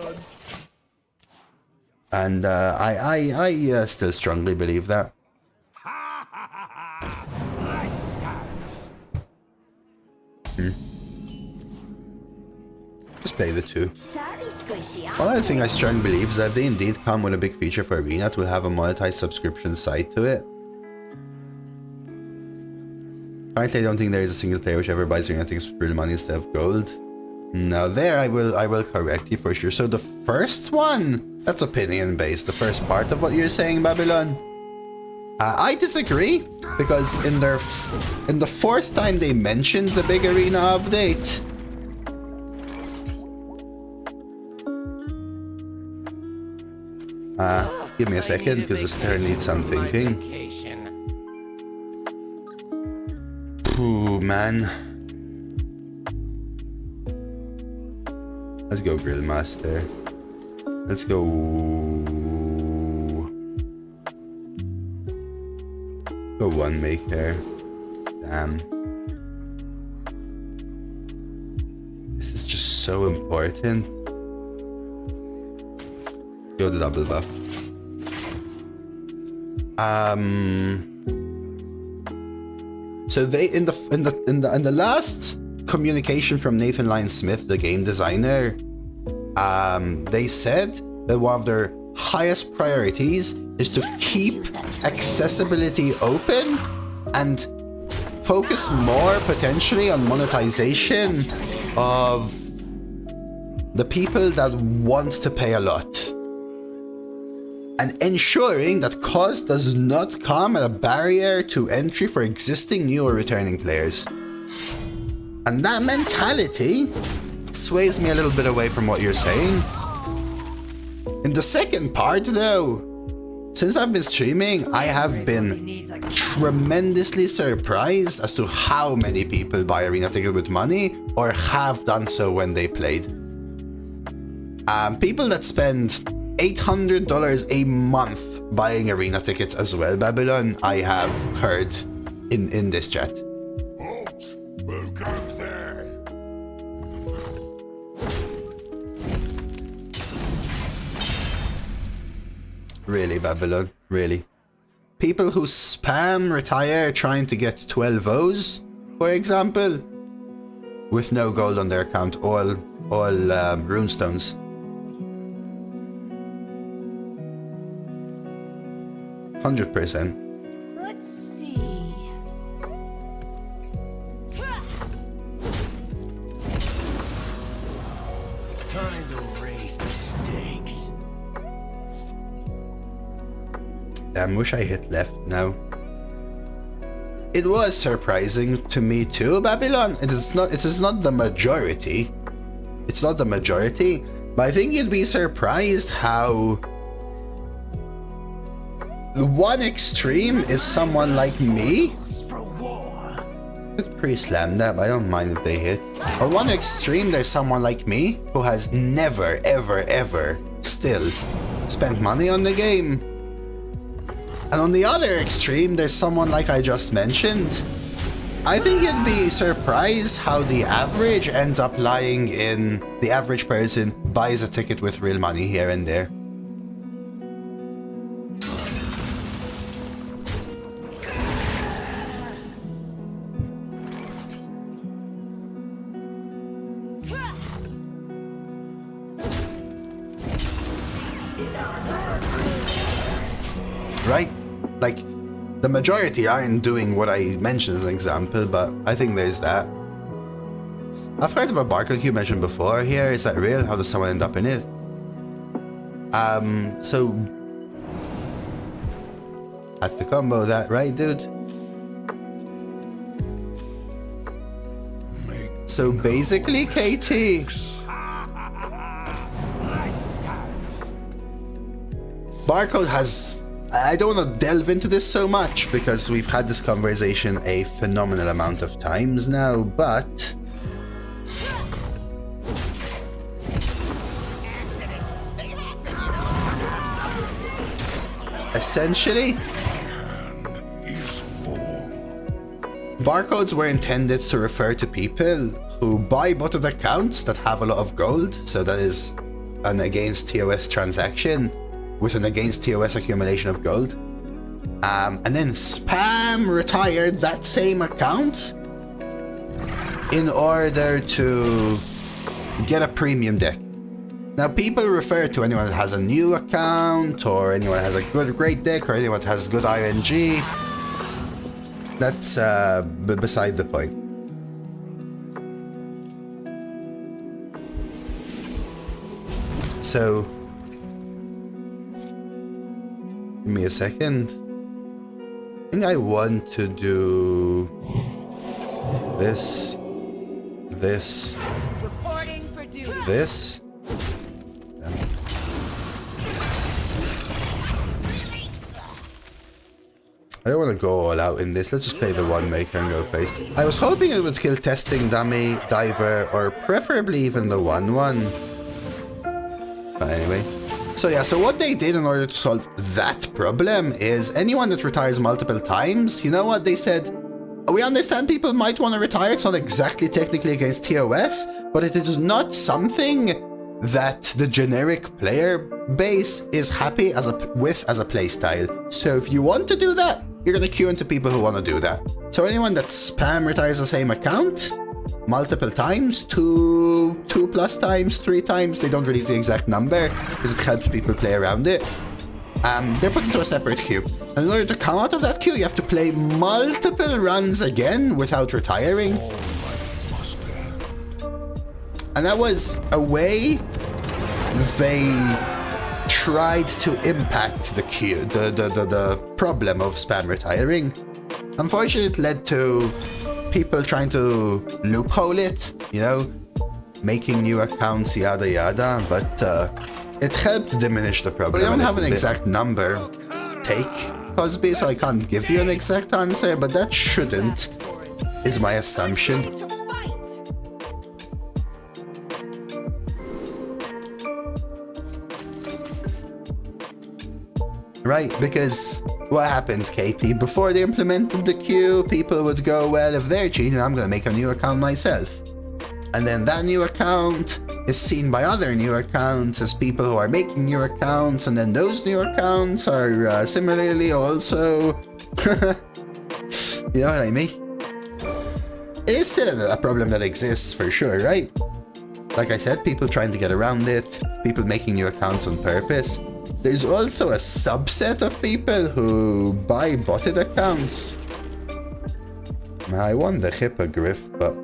And I still strongly believe that. Just play the two. Sorry, Squishy. Another thing I strongly believe is that if they indeed come with a big feature for Arena to have a monetized subscription side to it. Currently, I don't think there is a single player which ever buys Arena tickets for real money instead of gold. Now there, I will correct you for sure. So the first one, that's opinion based. The first part of what you're saying, Babylon. I disagree because in the fourth time they mentioned the big Arena update. Give me a second, because this turn needs some thinking. Ooh, man. Let's go Grill Master. Let's go... Go One Maker. Damn. This is just so important. Go the double buff. So they in the last communication from Nathan Lyon Smith, the game designer, they said that one of their highest priorities is to keep accessibility open and focus more potentially on monetization of the people that want to pay a lot. And ensuring that cost does not come at a barrier to entry for existing, new, or returning players. And that mentality sways me a little bit away from what you're saying. In the second part, though, since I've been streaming, I have been tremendously surprised as to how many people buy arena tickets with money or have done so when they played. People that spend $800 a month buying arena tickets as well, Babylon, I have heard in this chat. Who comes there? Really, Babylon, really. People who spam retire trying to get 12 O's, for example, with no gold on their account, all runestones. 100%. Let's see. It's time to raise the stakes. Damn, wish I hit left now. It was surprising to me too, Babylon. It is not the majority. It's not the majority, but I think you'd be surprised how one extreme is someone like me. Could pre-slam that, but I don't mind if they hit. On one extreme, there's someone like me who has never, ever, ever still spent money on the game. And on the other extreme, there's someone like I just mentioned. I think you'd be surprised how the average ends up lying in the average person buys a ticket with real money here and there. Right? Like, the majority aren't doing what I mentioned as an example, but I think there's that. I've heard of a barcode you mentioned before here. Is that real? How does someone end up in it? So... had to combo that, right, dude? So basically, KT... Barcode has... I don't want to delve into this so much because we've had this conversation a phenomenal amount of times now, but... essentially, barcodes were intended to refer to people who buy botted accounts that have a lot of gold, so that is an against TOS transaction with an against TOS accumulation of gold, and then spam retired that same account in order to get a premium deck. Now, people refer to anyone that has a new account, or anyone that has a great deck, or anyone that has good RNG. That's beside the point. So, give me a second. I think I want to do this, Reporting for duty. this. I don't want to go all out in this. Let's just play the one maker and go face. I was hoping it would kill testing dummy, diver, or preferably even the 1/1. Anyway. So yeah, so what they did in order to solve that problem is anyone that retires multiple times, you know what they said? We understand people might want to retire, it's not exactly technically against TOS, but it is not something that the generic player base is happy as a playstyle. So if you want to do that, you're gonna queue into people who want to do that. So anyone that spam retires the same account multiple times, two plus times, 3 times, they don't release the exact number because it helps people play around it. They're put into a separate queue. And in order to come out of that queue, you have to play multiple runs again without retiring. And that was a way they tried to impact the queue, the problem of spam retiring. Unfortunately, it led to people trying to loophole it, you know, making new accounts, yada yada, but it helped diminish the problem. I don't have an exact number take, Cosby, so I can't give you an exact answer, but that shouldn't, is my assumption. Right, because what happens, Katie? Before they implemented the queue, people would go, well, if they're cheating, I'm going to make a new account myself. And then that new account is seen by other new accounts as people who are making new accounts, and then those new accounts are similarly also... You know what I mean? It is still a problem that exists for sure, right? Like I said, people trying to get around it, people making new accounts on purpose. There's also a subset of people who buy botted accounts. I won the Hippogriff, but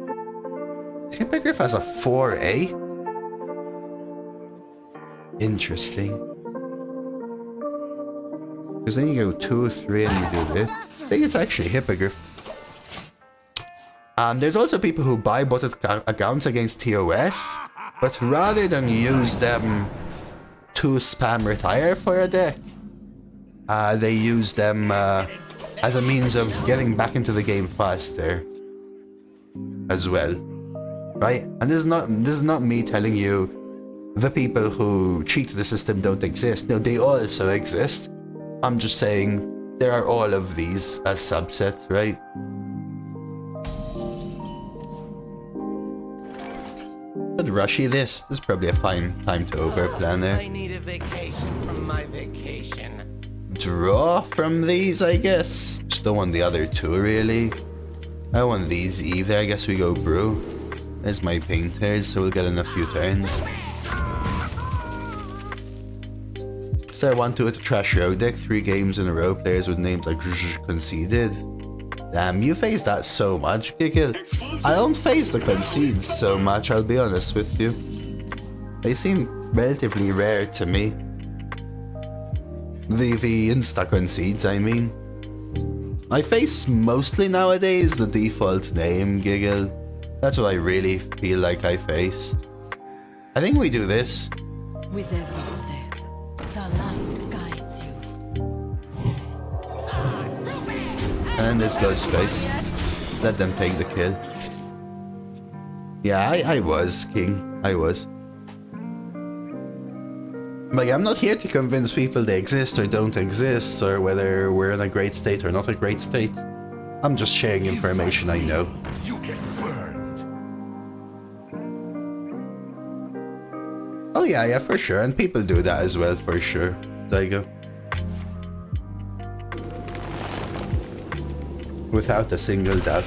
Hippogriff has a 4-8. Interesting. Because then you go 2, 3, and you do this. I think it's actually Hippogriff. There's also people who buy botted accounts against TOS, but rather than use them to spam retire for a deck, they use them as a means of getting back into the game faster as well, right? And this is not me telling you the people who cheat the system don't exist. No, they also exist. I'm just saying there are all of these as subsets, right? But rushy this is probably a fine time to overplan there. I need a vacation from my vacation. Draw from these, I guess. Just don't want the other two, really. I don't want these either. I guess we go brew. There's my painters, so we'll get in a few turns. So I want to trash road deck 3 games in a row. Players with names like conceded. Damn, you face that so much, Kikil. I don't face the concedes so much, I'll be honest with you. They seem relatively rare to me. The insta-concedes, I mean. I face mostly nowadays the default name, Giggle. That's what I really feel like I face. I think we do this. With every step, the light guides you. And then this goes face. Let them take the kill. Yeah, I was king. I was. Like, I'm not here to convince people they exist or don't exist, or whether we're in a great state or not a great state. I'm just sharing information I know. You get burned. Oh yeah, for sure, and people do that as well, for sure. There you go. Without a single doubt.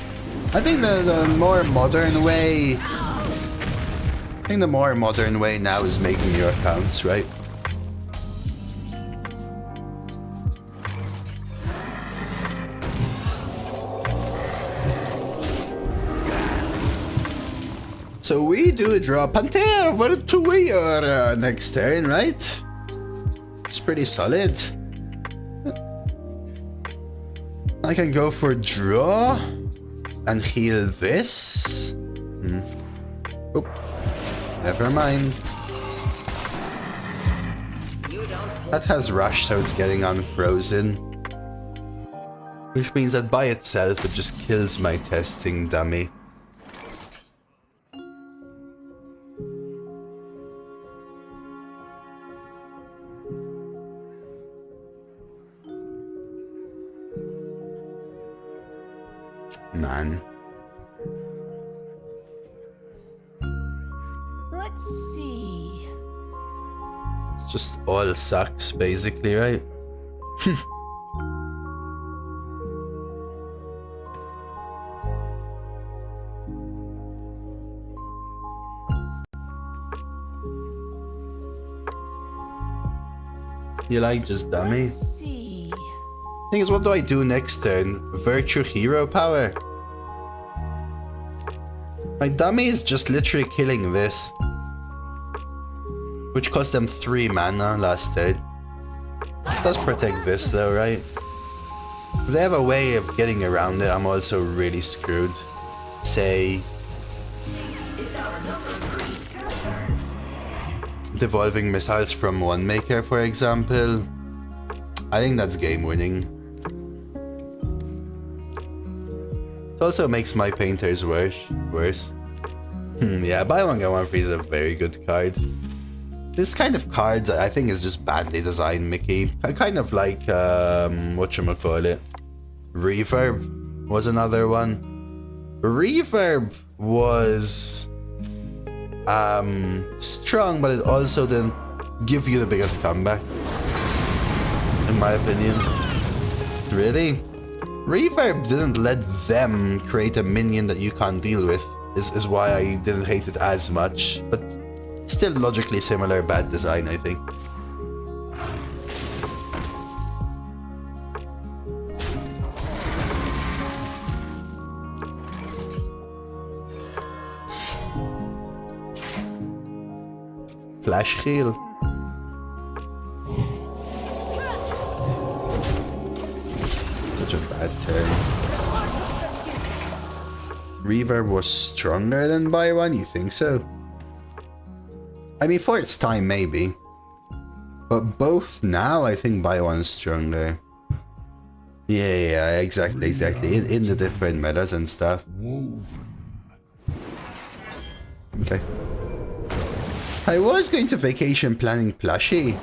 I think the more modern way... I think the more modern way now is making your accounts, right? So we do draw Panther over to Warrior next turn, right? It's pretty solid. I can go for draw and heal this. Oh, never mind. That has rush, so it's getting unfrozen. Which means that by itself it just kills my testing dummy. Man. Let's see. It's just all sucks, basically, right? You like just dummy? Let's see. Thing is, what do I do next turn? Virtue hero power. My dummy is just literally killing this, which cost them 3 mana last turn. It does protect this though, right? If they have a way of getting around it, I'm also really screwed. Say devolving missiles from one maker, for example. I think that's game winning. It also makes my painters worse. Yeah, buy one get one free is a very good card. This kind of cards I think is just badly designed, Mickey. I kind of like whatchamacallit. Reverb was another one. Reverb was strong, but it also didn't give you the biggest comeback, in my opinion. Really? Reverb didn't let them create a minion that you can't deal with, is why I didn't hate it as much, but still logically similar bad design, I think. Flash heal. Such a bad turn. Reverb was stronger than buy one, you think so? I mean, for its time, maybe. But both now, I think buy one's stronger. Yeah, exactly. In the different metas and stuff. Okay. I was going to vacation planning plushie.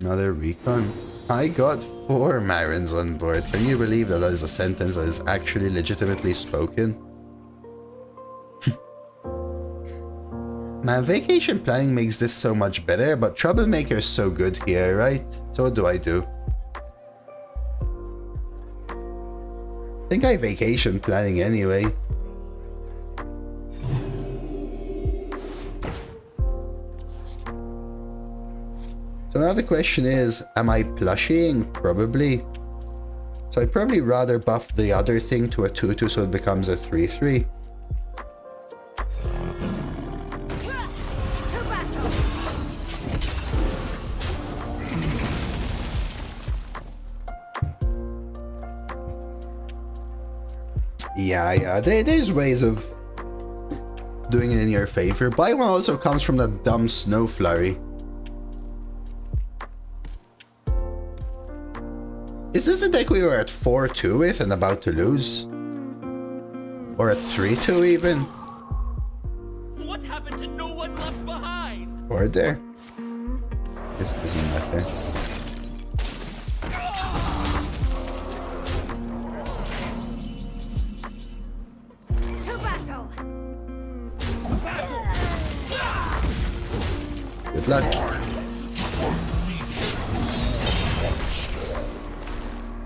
Another recon. I got 4 Marins on board. Can you believe that is a sentence that is actually legitimately spoken? Man, vacation planning makes this so much better, but Troublemaker is so good here, right? So what do I do? I think I vacation planning anyway. So now the question is, am I plushieing? Probably. So I'd probably rather buff the other thing to a 2-2 so it becomes a 3-3. Yeah, there's ways of doing it in your favor. Buy one also comes from that dumb snow flurry. Is this the deck we were at 4-2 with and about to lose? Or at 3-2 even? What happened to no one left behind? Or there? This doesn't matter. To battle. Good luck.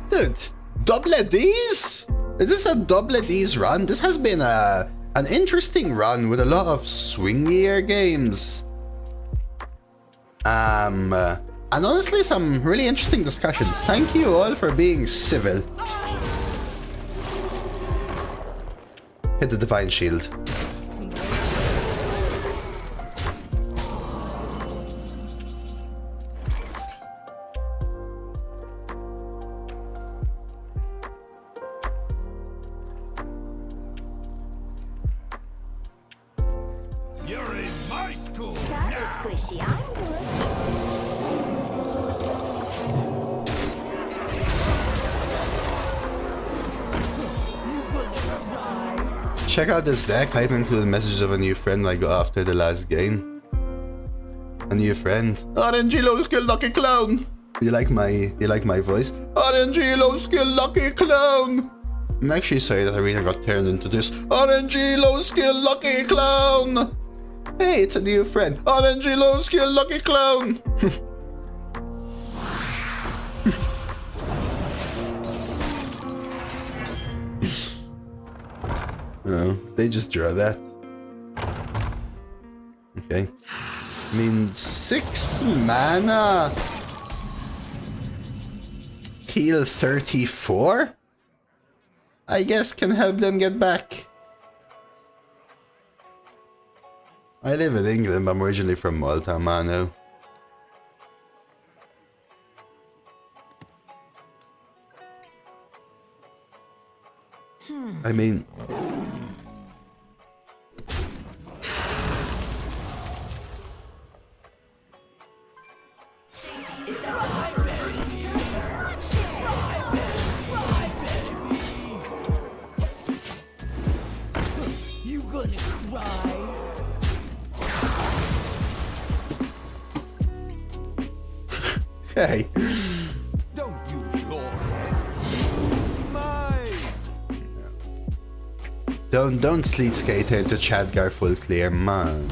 Dude, double D's? Is this a double D's run? This has been an interesting run with a lot of swingier games. And honestly, some really interesting discussions. Thank you all for being civil. Hit the Divine Shield. You're in my school Sorry, now. Squishy, I'm good. Check out this deck. I've included messages of a new friend I got after the last game. A new friend. RNG low skill lucky clown. You like my voice? RNG low skill lucky clown! I'm actually sorry that Arena got turned into this. RNG low skill lucky clown! Hey, it's a new friend. RNG low skill lucky clown! No, they just draw that. Okay. I mean, 6 mana. Heal 34? I guess can help them get back. I live in England, but I'm originally from Malta, mano. I mean... You gonna cry? Okay. Don't use your head. Mine. Don't sleet skater into Chadgar full clear, man.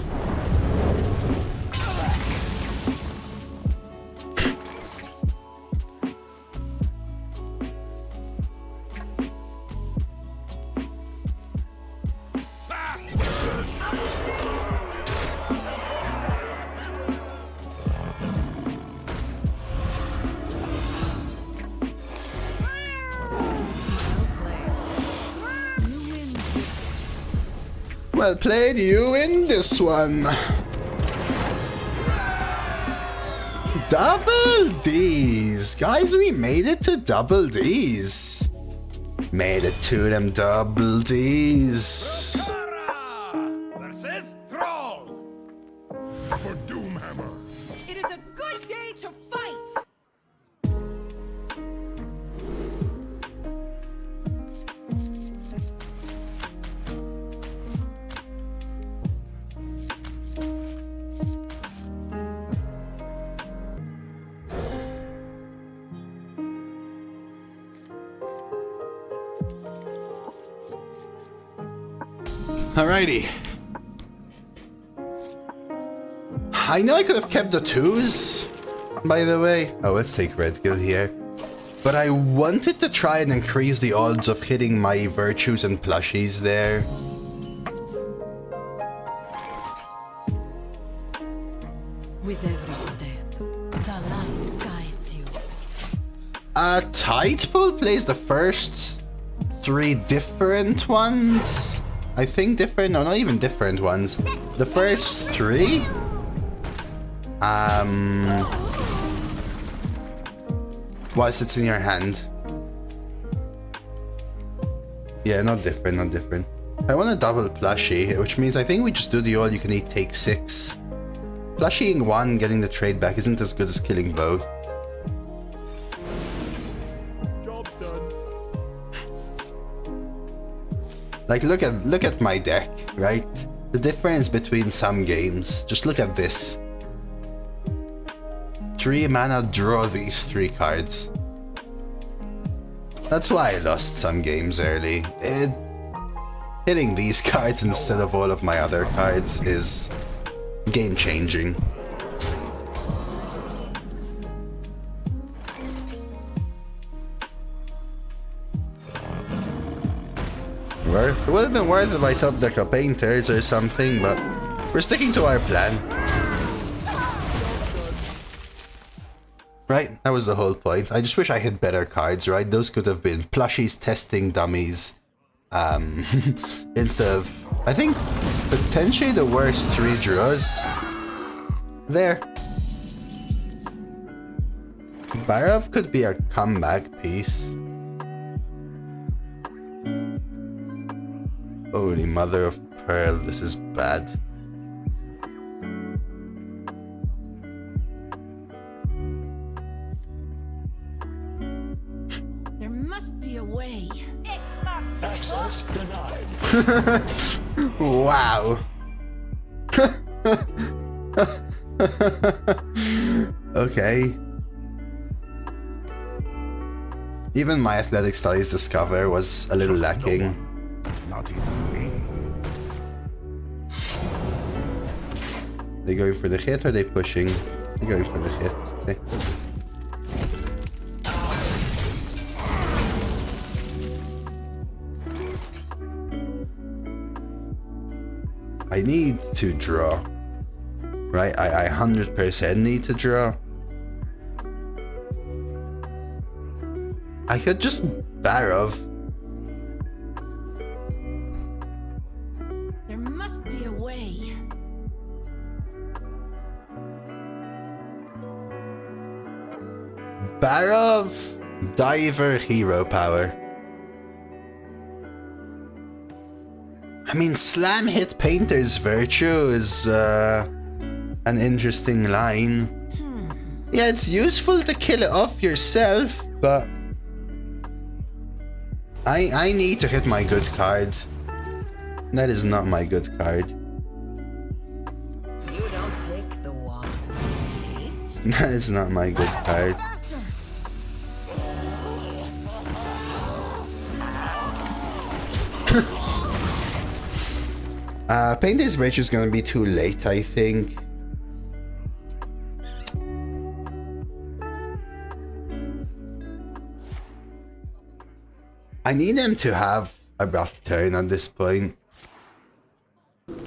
Well played, you in this one. Double D's. Guys, we made it to double D's. Made it to them double D's. Versus Troll. For Doomhammer. It is a good day to fight! Alrighty. I know I could have kept the 2s, by the way. Oh, let's take Red Gill here. But I wanted to try and increase the odds of hitting my virtues and plushies there. With every step, the light guides you. Tidepool plays the first 3 different ones. I think different, no, not even different ones. The first 3? Whilst it's in your hand. Yeah, not different, not different. I want a double plushie, which means I think we just do the all you can eat take 6. Plushieing 1, getting the trade back isn't as good as killing both. Job's done. Like, look at my deck, right? The difference between some games. Just look at this. 3 mana, draw these 3 cards. That's why I lost some games early. Hitting these cards instead of all of my other cards is game changing. It would have been worth it if I top deck a painters or something, but we're sticking to our plan. Right, that was the whole point. I just wish I had better cards, right? Those could have been plushies testing dummies. Instead of, I think, potentially the worst 3 draws. There. Barav could be a comeback piece. Holy mother of pearl, this is bad. There must be a way. Access denied. Wow. Okay. Even my athletic studies discover was a little lacking. Not even me. They going for the hit or are they pushing? They're going for the hit. Okay. I need to draw. Right? I 100% need to draw. I could just Barov. There must be a way. Barov, Diver, Hero Power. I mean, Slam Hit Painter's Virtue is an interesting line. Yeah, it's useful to kill it off yourself, but I need to hit my good card. That is not my good card. You don't pick the ones. That is not my good card. Painter's Virtue is gonna be too late, I think. I need him to have a rough turn at this point. Okay.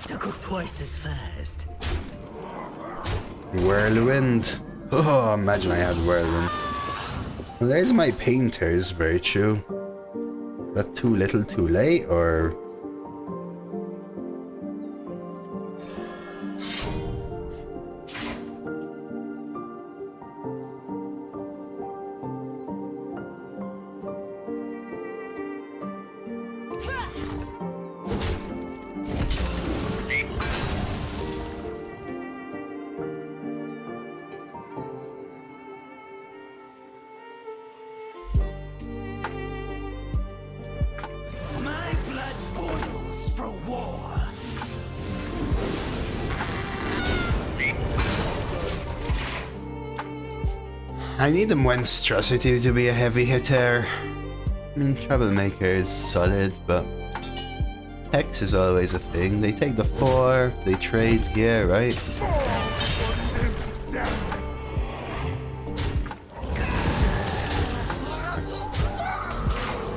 To go twice as fast. Whirlwind. Oh, imagine I had Whirlwind. Well, there's my Painter's Virtue. That too little too late, or... My blood boils for war. I need the monstrosity to be a heavy hitter. I mean, Troublemaker is solid, but Hex is always a thing. They take the 4, they trade here, right?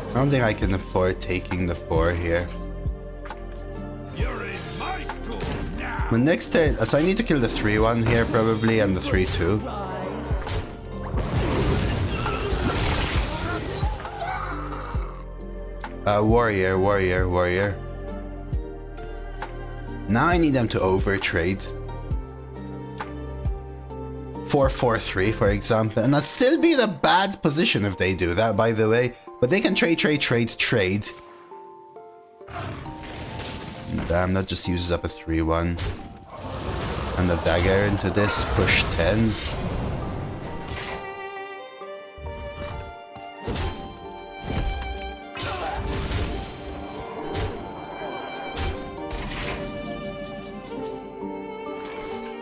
I don't think I can afford taking the 4 here. You're in my school now. The next turn, so I need to kill the 3-1 here probably, and the 3-2. Warrior. Now I need them to overtrade. 4-4-3, for example. And I'd still be in a bad position if they do that, by the way. But they can trade. Damn, that just uses up a 3-1. And the dagger into this, push 10.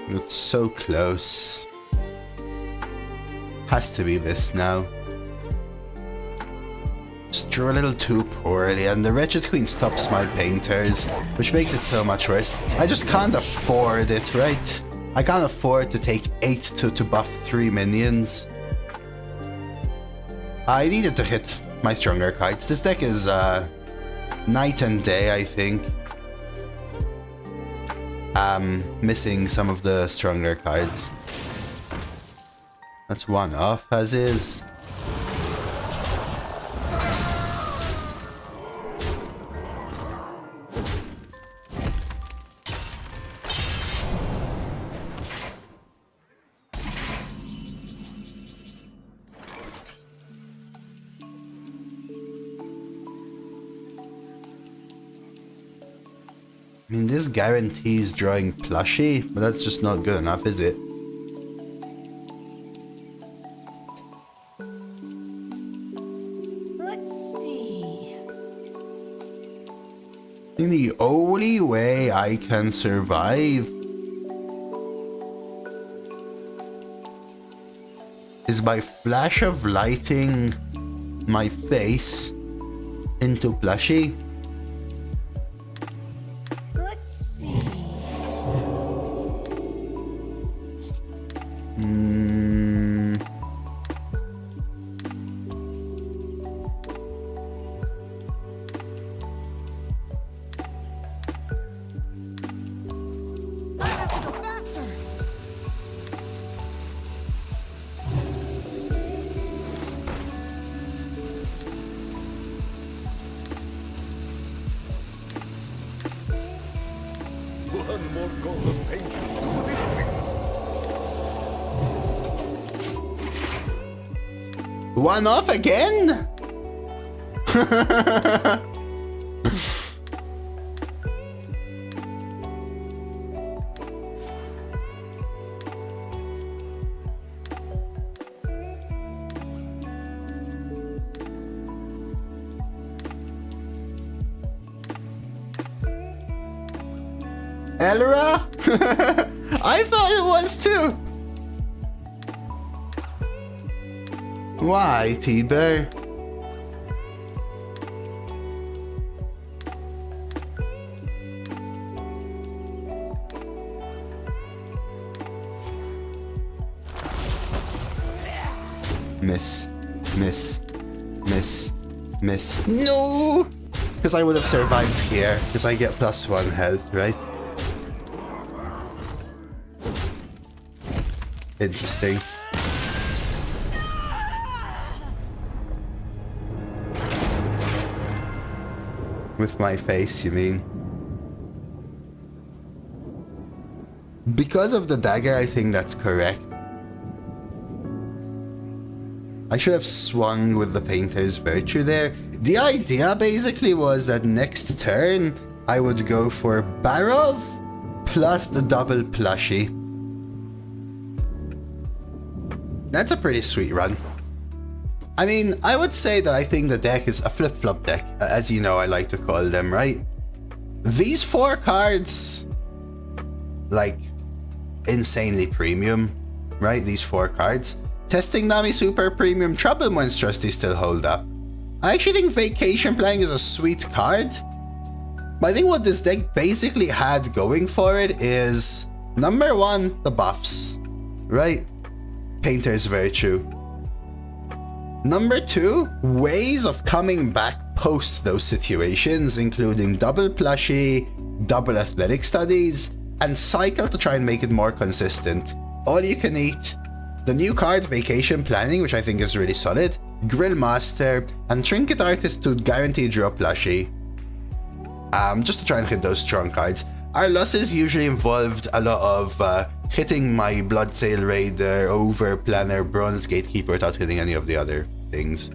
It's so close. Has to be this now. Just drew a little too poorly, and the Wretched Queen stops my painters, which makes it so much worse. I just can't afford it, right? I can't afford to take 8 to buff 3 minions. I needed to hit my stronger cards. This deck is night and day, I think. Missing some of the stronger cards. That's one off, as is. I mean, this guarantees drawing plushie, but that's just not good enough, is it? Let's see. I think the only way I can survive is by flash of lighting my face into plushie. Let's see. I have to go faster. One more goal of patience. One off again? Elra? I thought it was too. Why, T-Bear? Miss. Miss. Miss. Miss. No! Because I would have survived here, because I get +1 health, right? Interesting. With my face, you mean? Because of the dagger, I think that's correct. I should have swung with the Painter's Virtue there. The idea basically was that next turn, I would go for Barov plus the double plushie. That's a pretty sweet run. I mean, I would say that I think the deck is a flip-flop deck, as you know I like to call them, right? These 4 cards, like, insanely premium, right? These 4 cards. Testing Nami Super Premium, Trouble Monstrosity still hold up. I actually think Vacation Planning is a sweet card. But I think what this deck basically had going for it is, number 1, the buffs, right? Painter's Virtue. Number 2, ways of coming back post those situations, including double plushie, double athletic studies, and cycle to try and make it more consistent. All you can eat, the new card Vacation Planning, which I think is really solid, Grill Master, and Trinket Artist to guarantee draw plushie. Just to try and hit those strong cards. Our losses usually involved a lot of hitting my Bloodsail Raider, Overplanner, Bronze Gatekeeper without hitting any of the other things.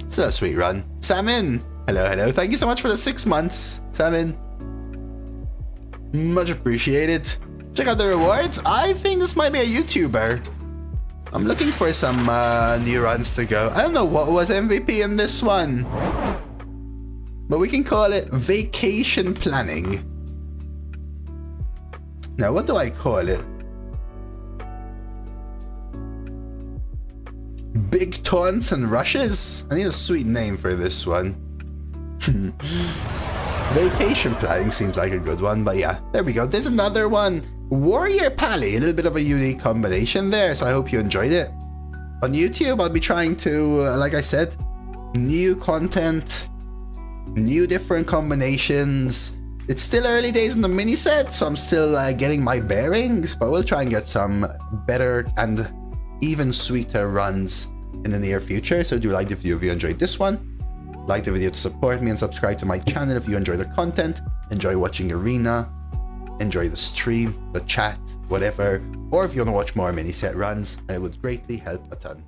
Still a sweet run. Salmon! Hello, hello. Thank you so much for the 6 months, Salmon. Much appreciated. Check out the rewards. I think this might be a YouTuber. I'm looking for some new runs to go. I don't know what was MVP in this one, but we can call it Vacation Planning. Now, what do I call it? Big Taunts and Rushes? I need a sweet name for this one. Vacation Planning seems like a good one, but yeah, there we go. There's another one. Warrior Paladin, a little bit of a unique combination there, so I hope you enjoyed it. On YouTube, I'll be trying to, like I said, new content, new different combinations. It's still early days in the mini set, so I'm still getting my bearings, but we'll try and get some better and even sweeter runs in the near future. So do like the video if you enjoyed this one. Like the video to support me and subscribe to my channel if you enjoy the content, enjoy watching Arena, enjoy the stream, the chat, whatever. Or if you want to watch more mini set runs, it would greatly help a ton.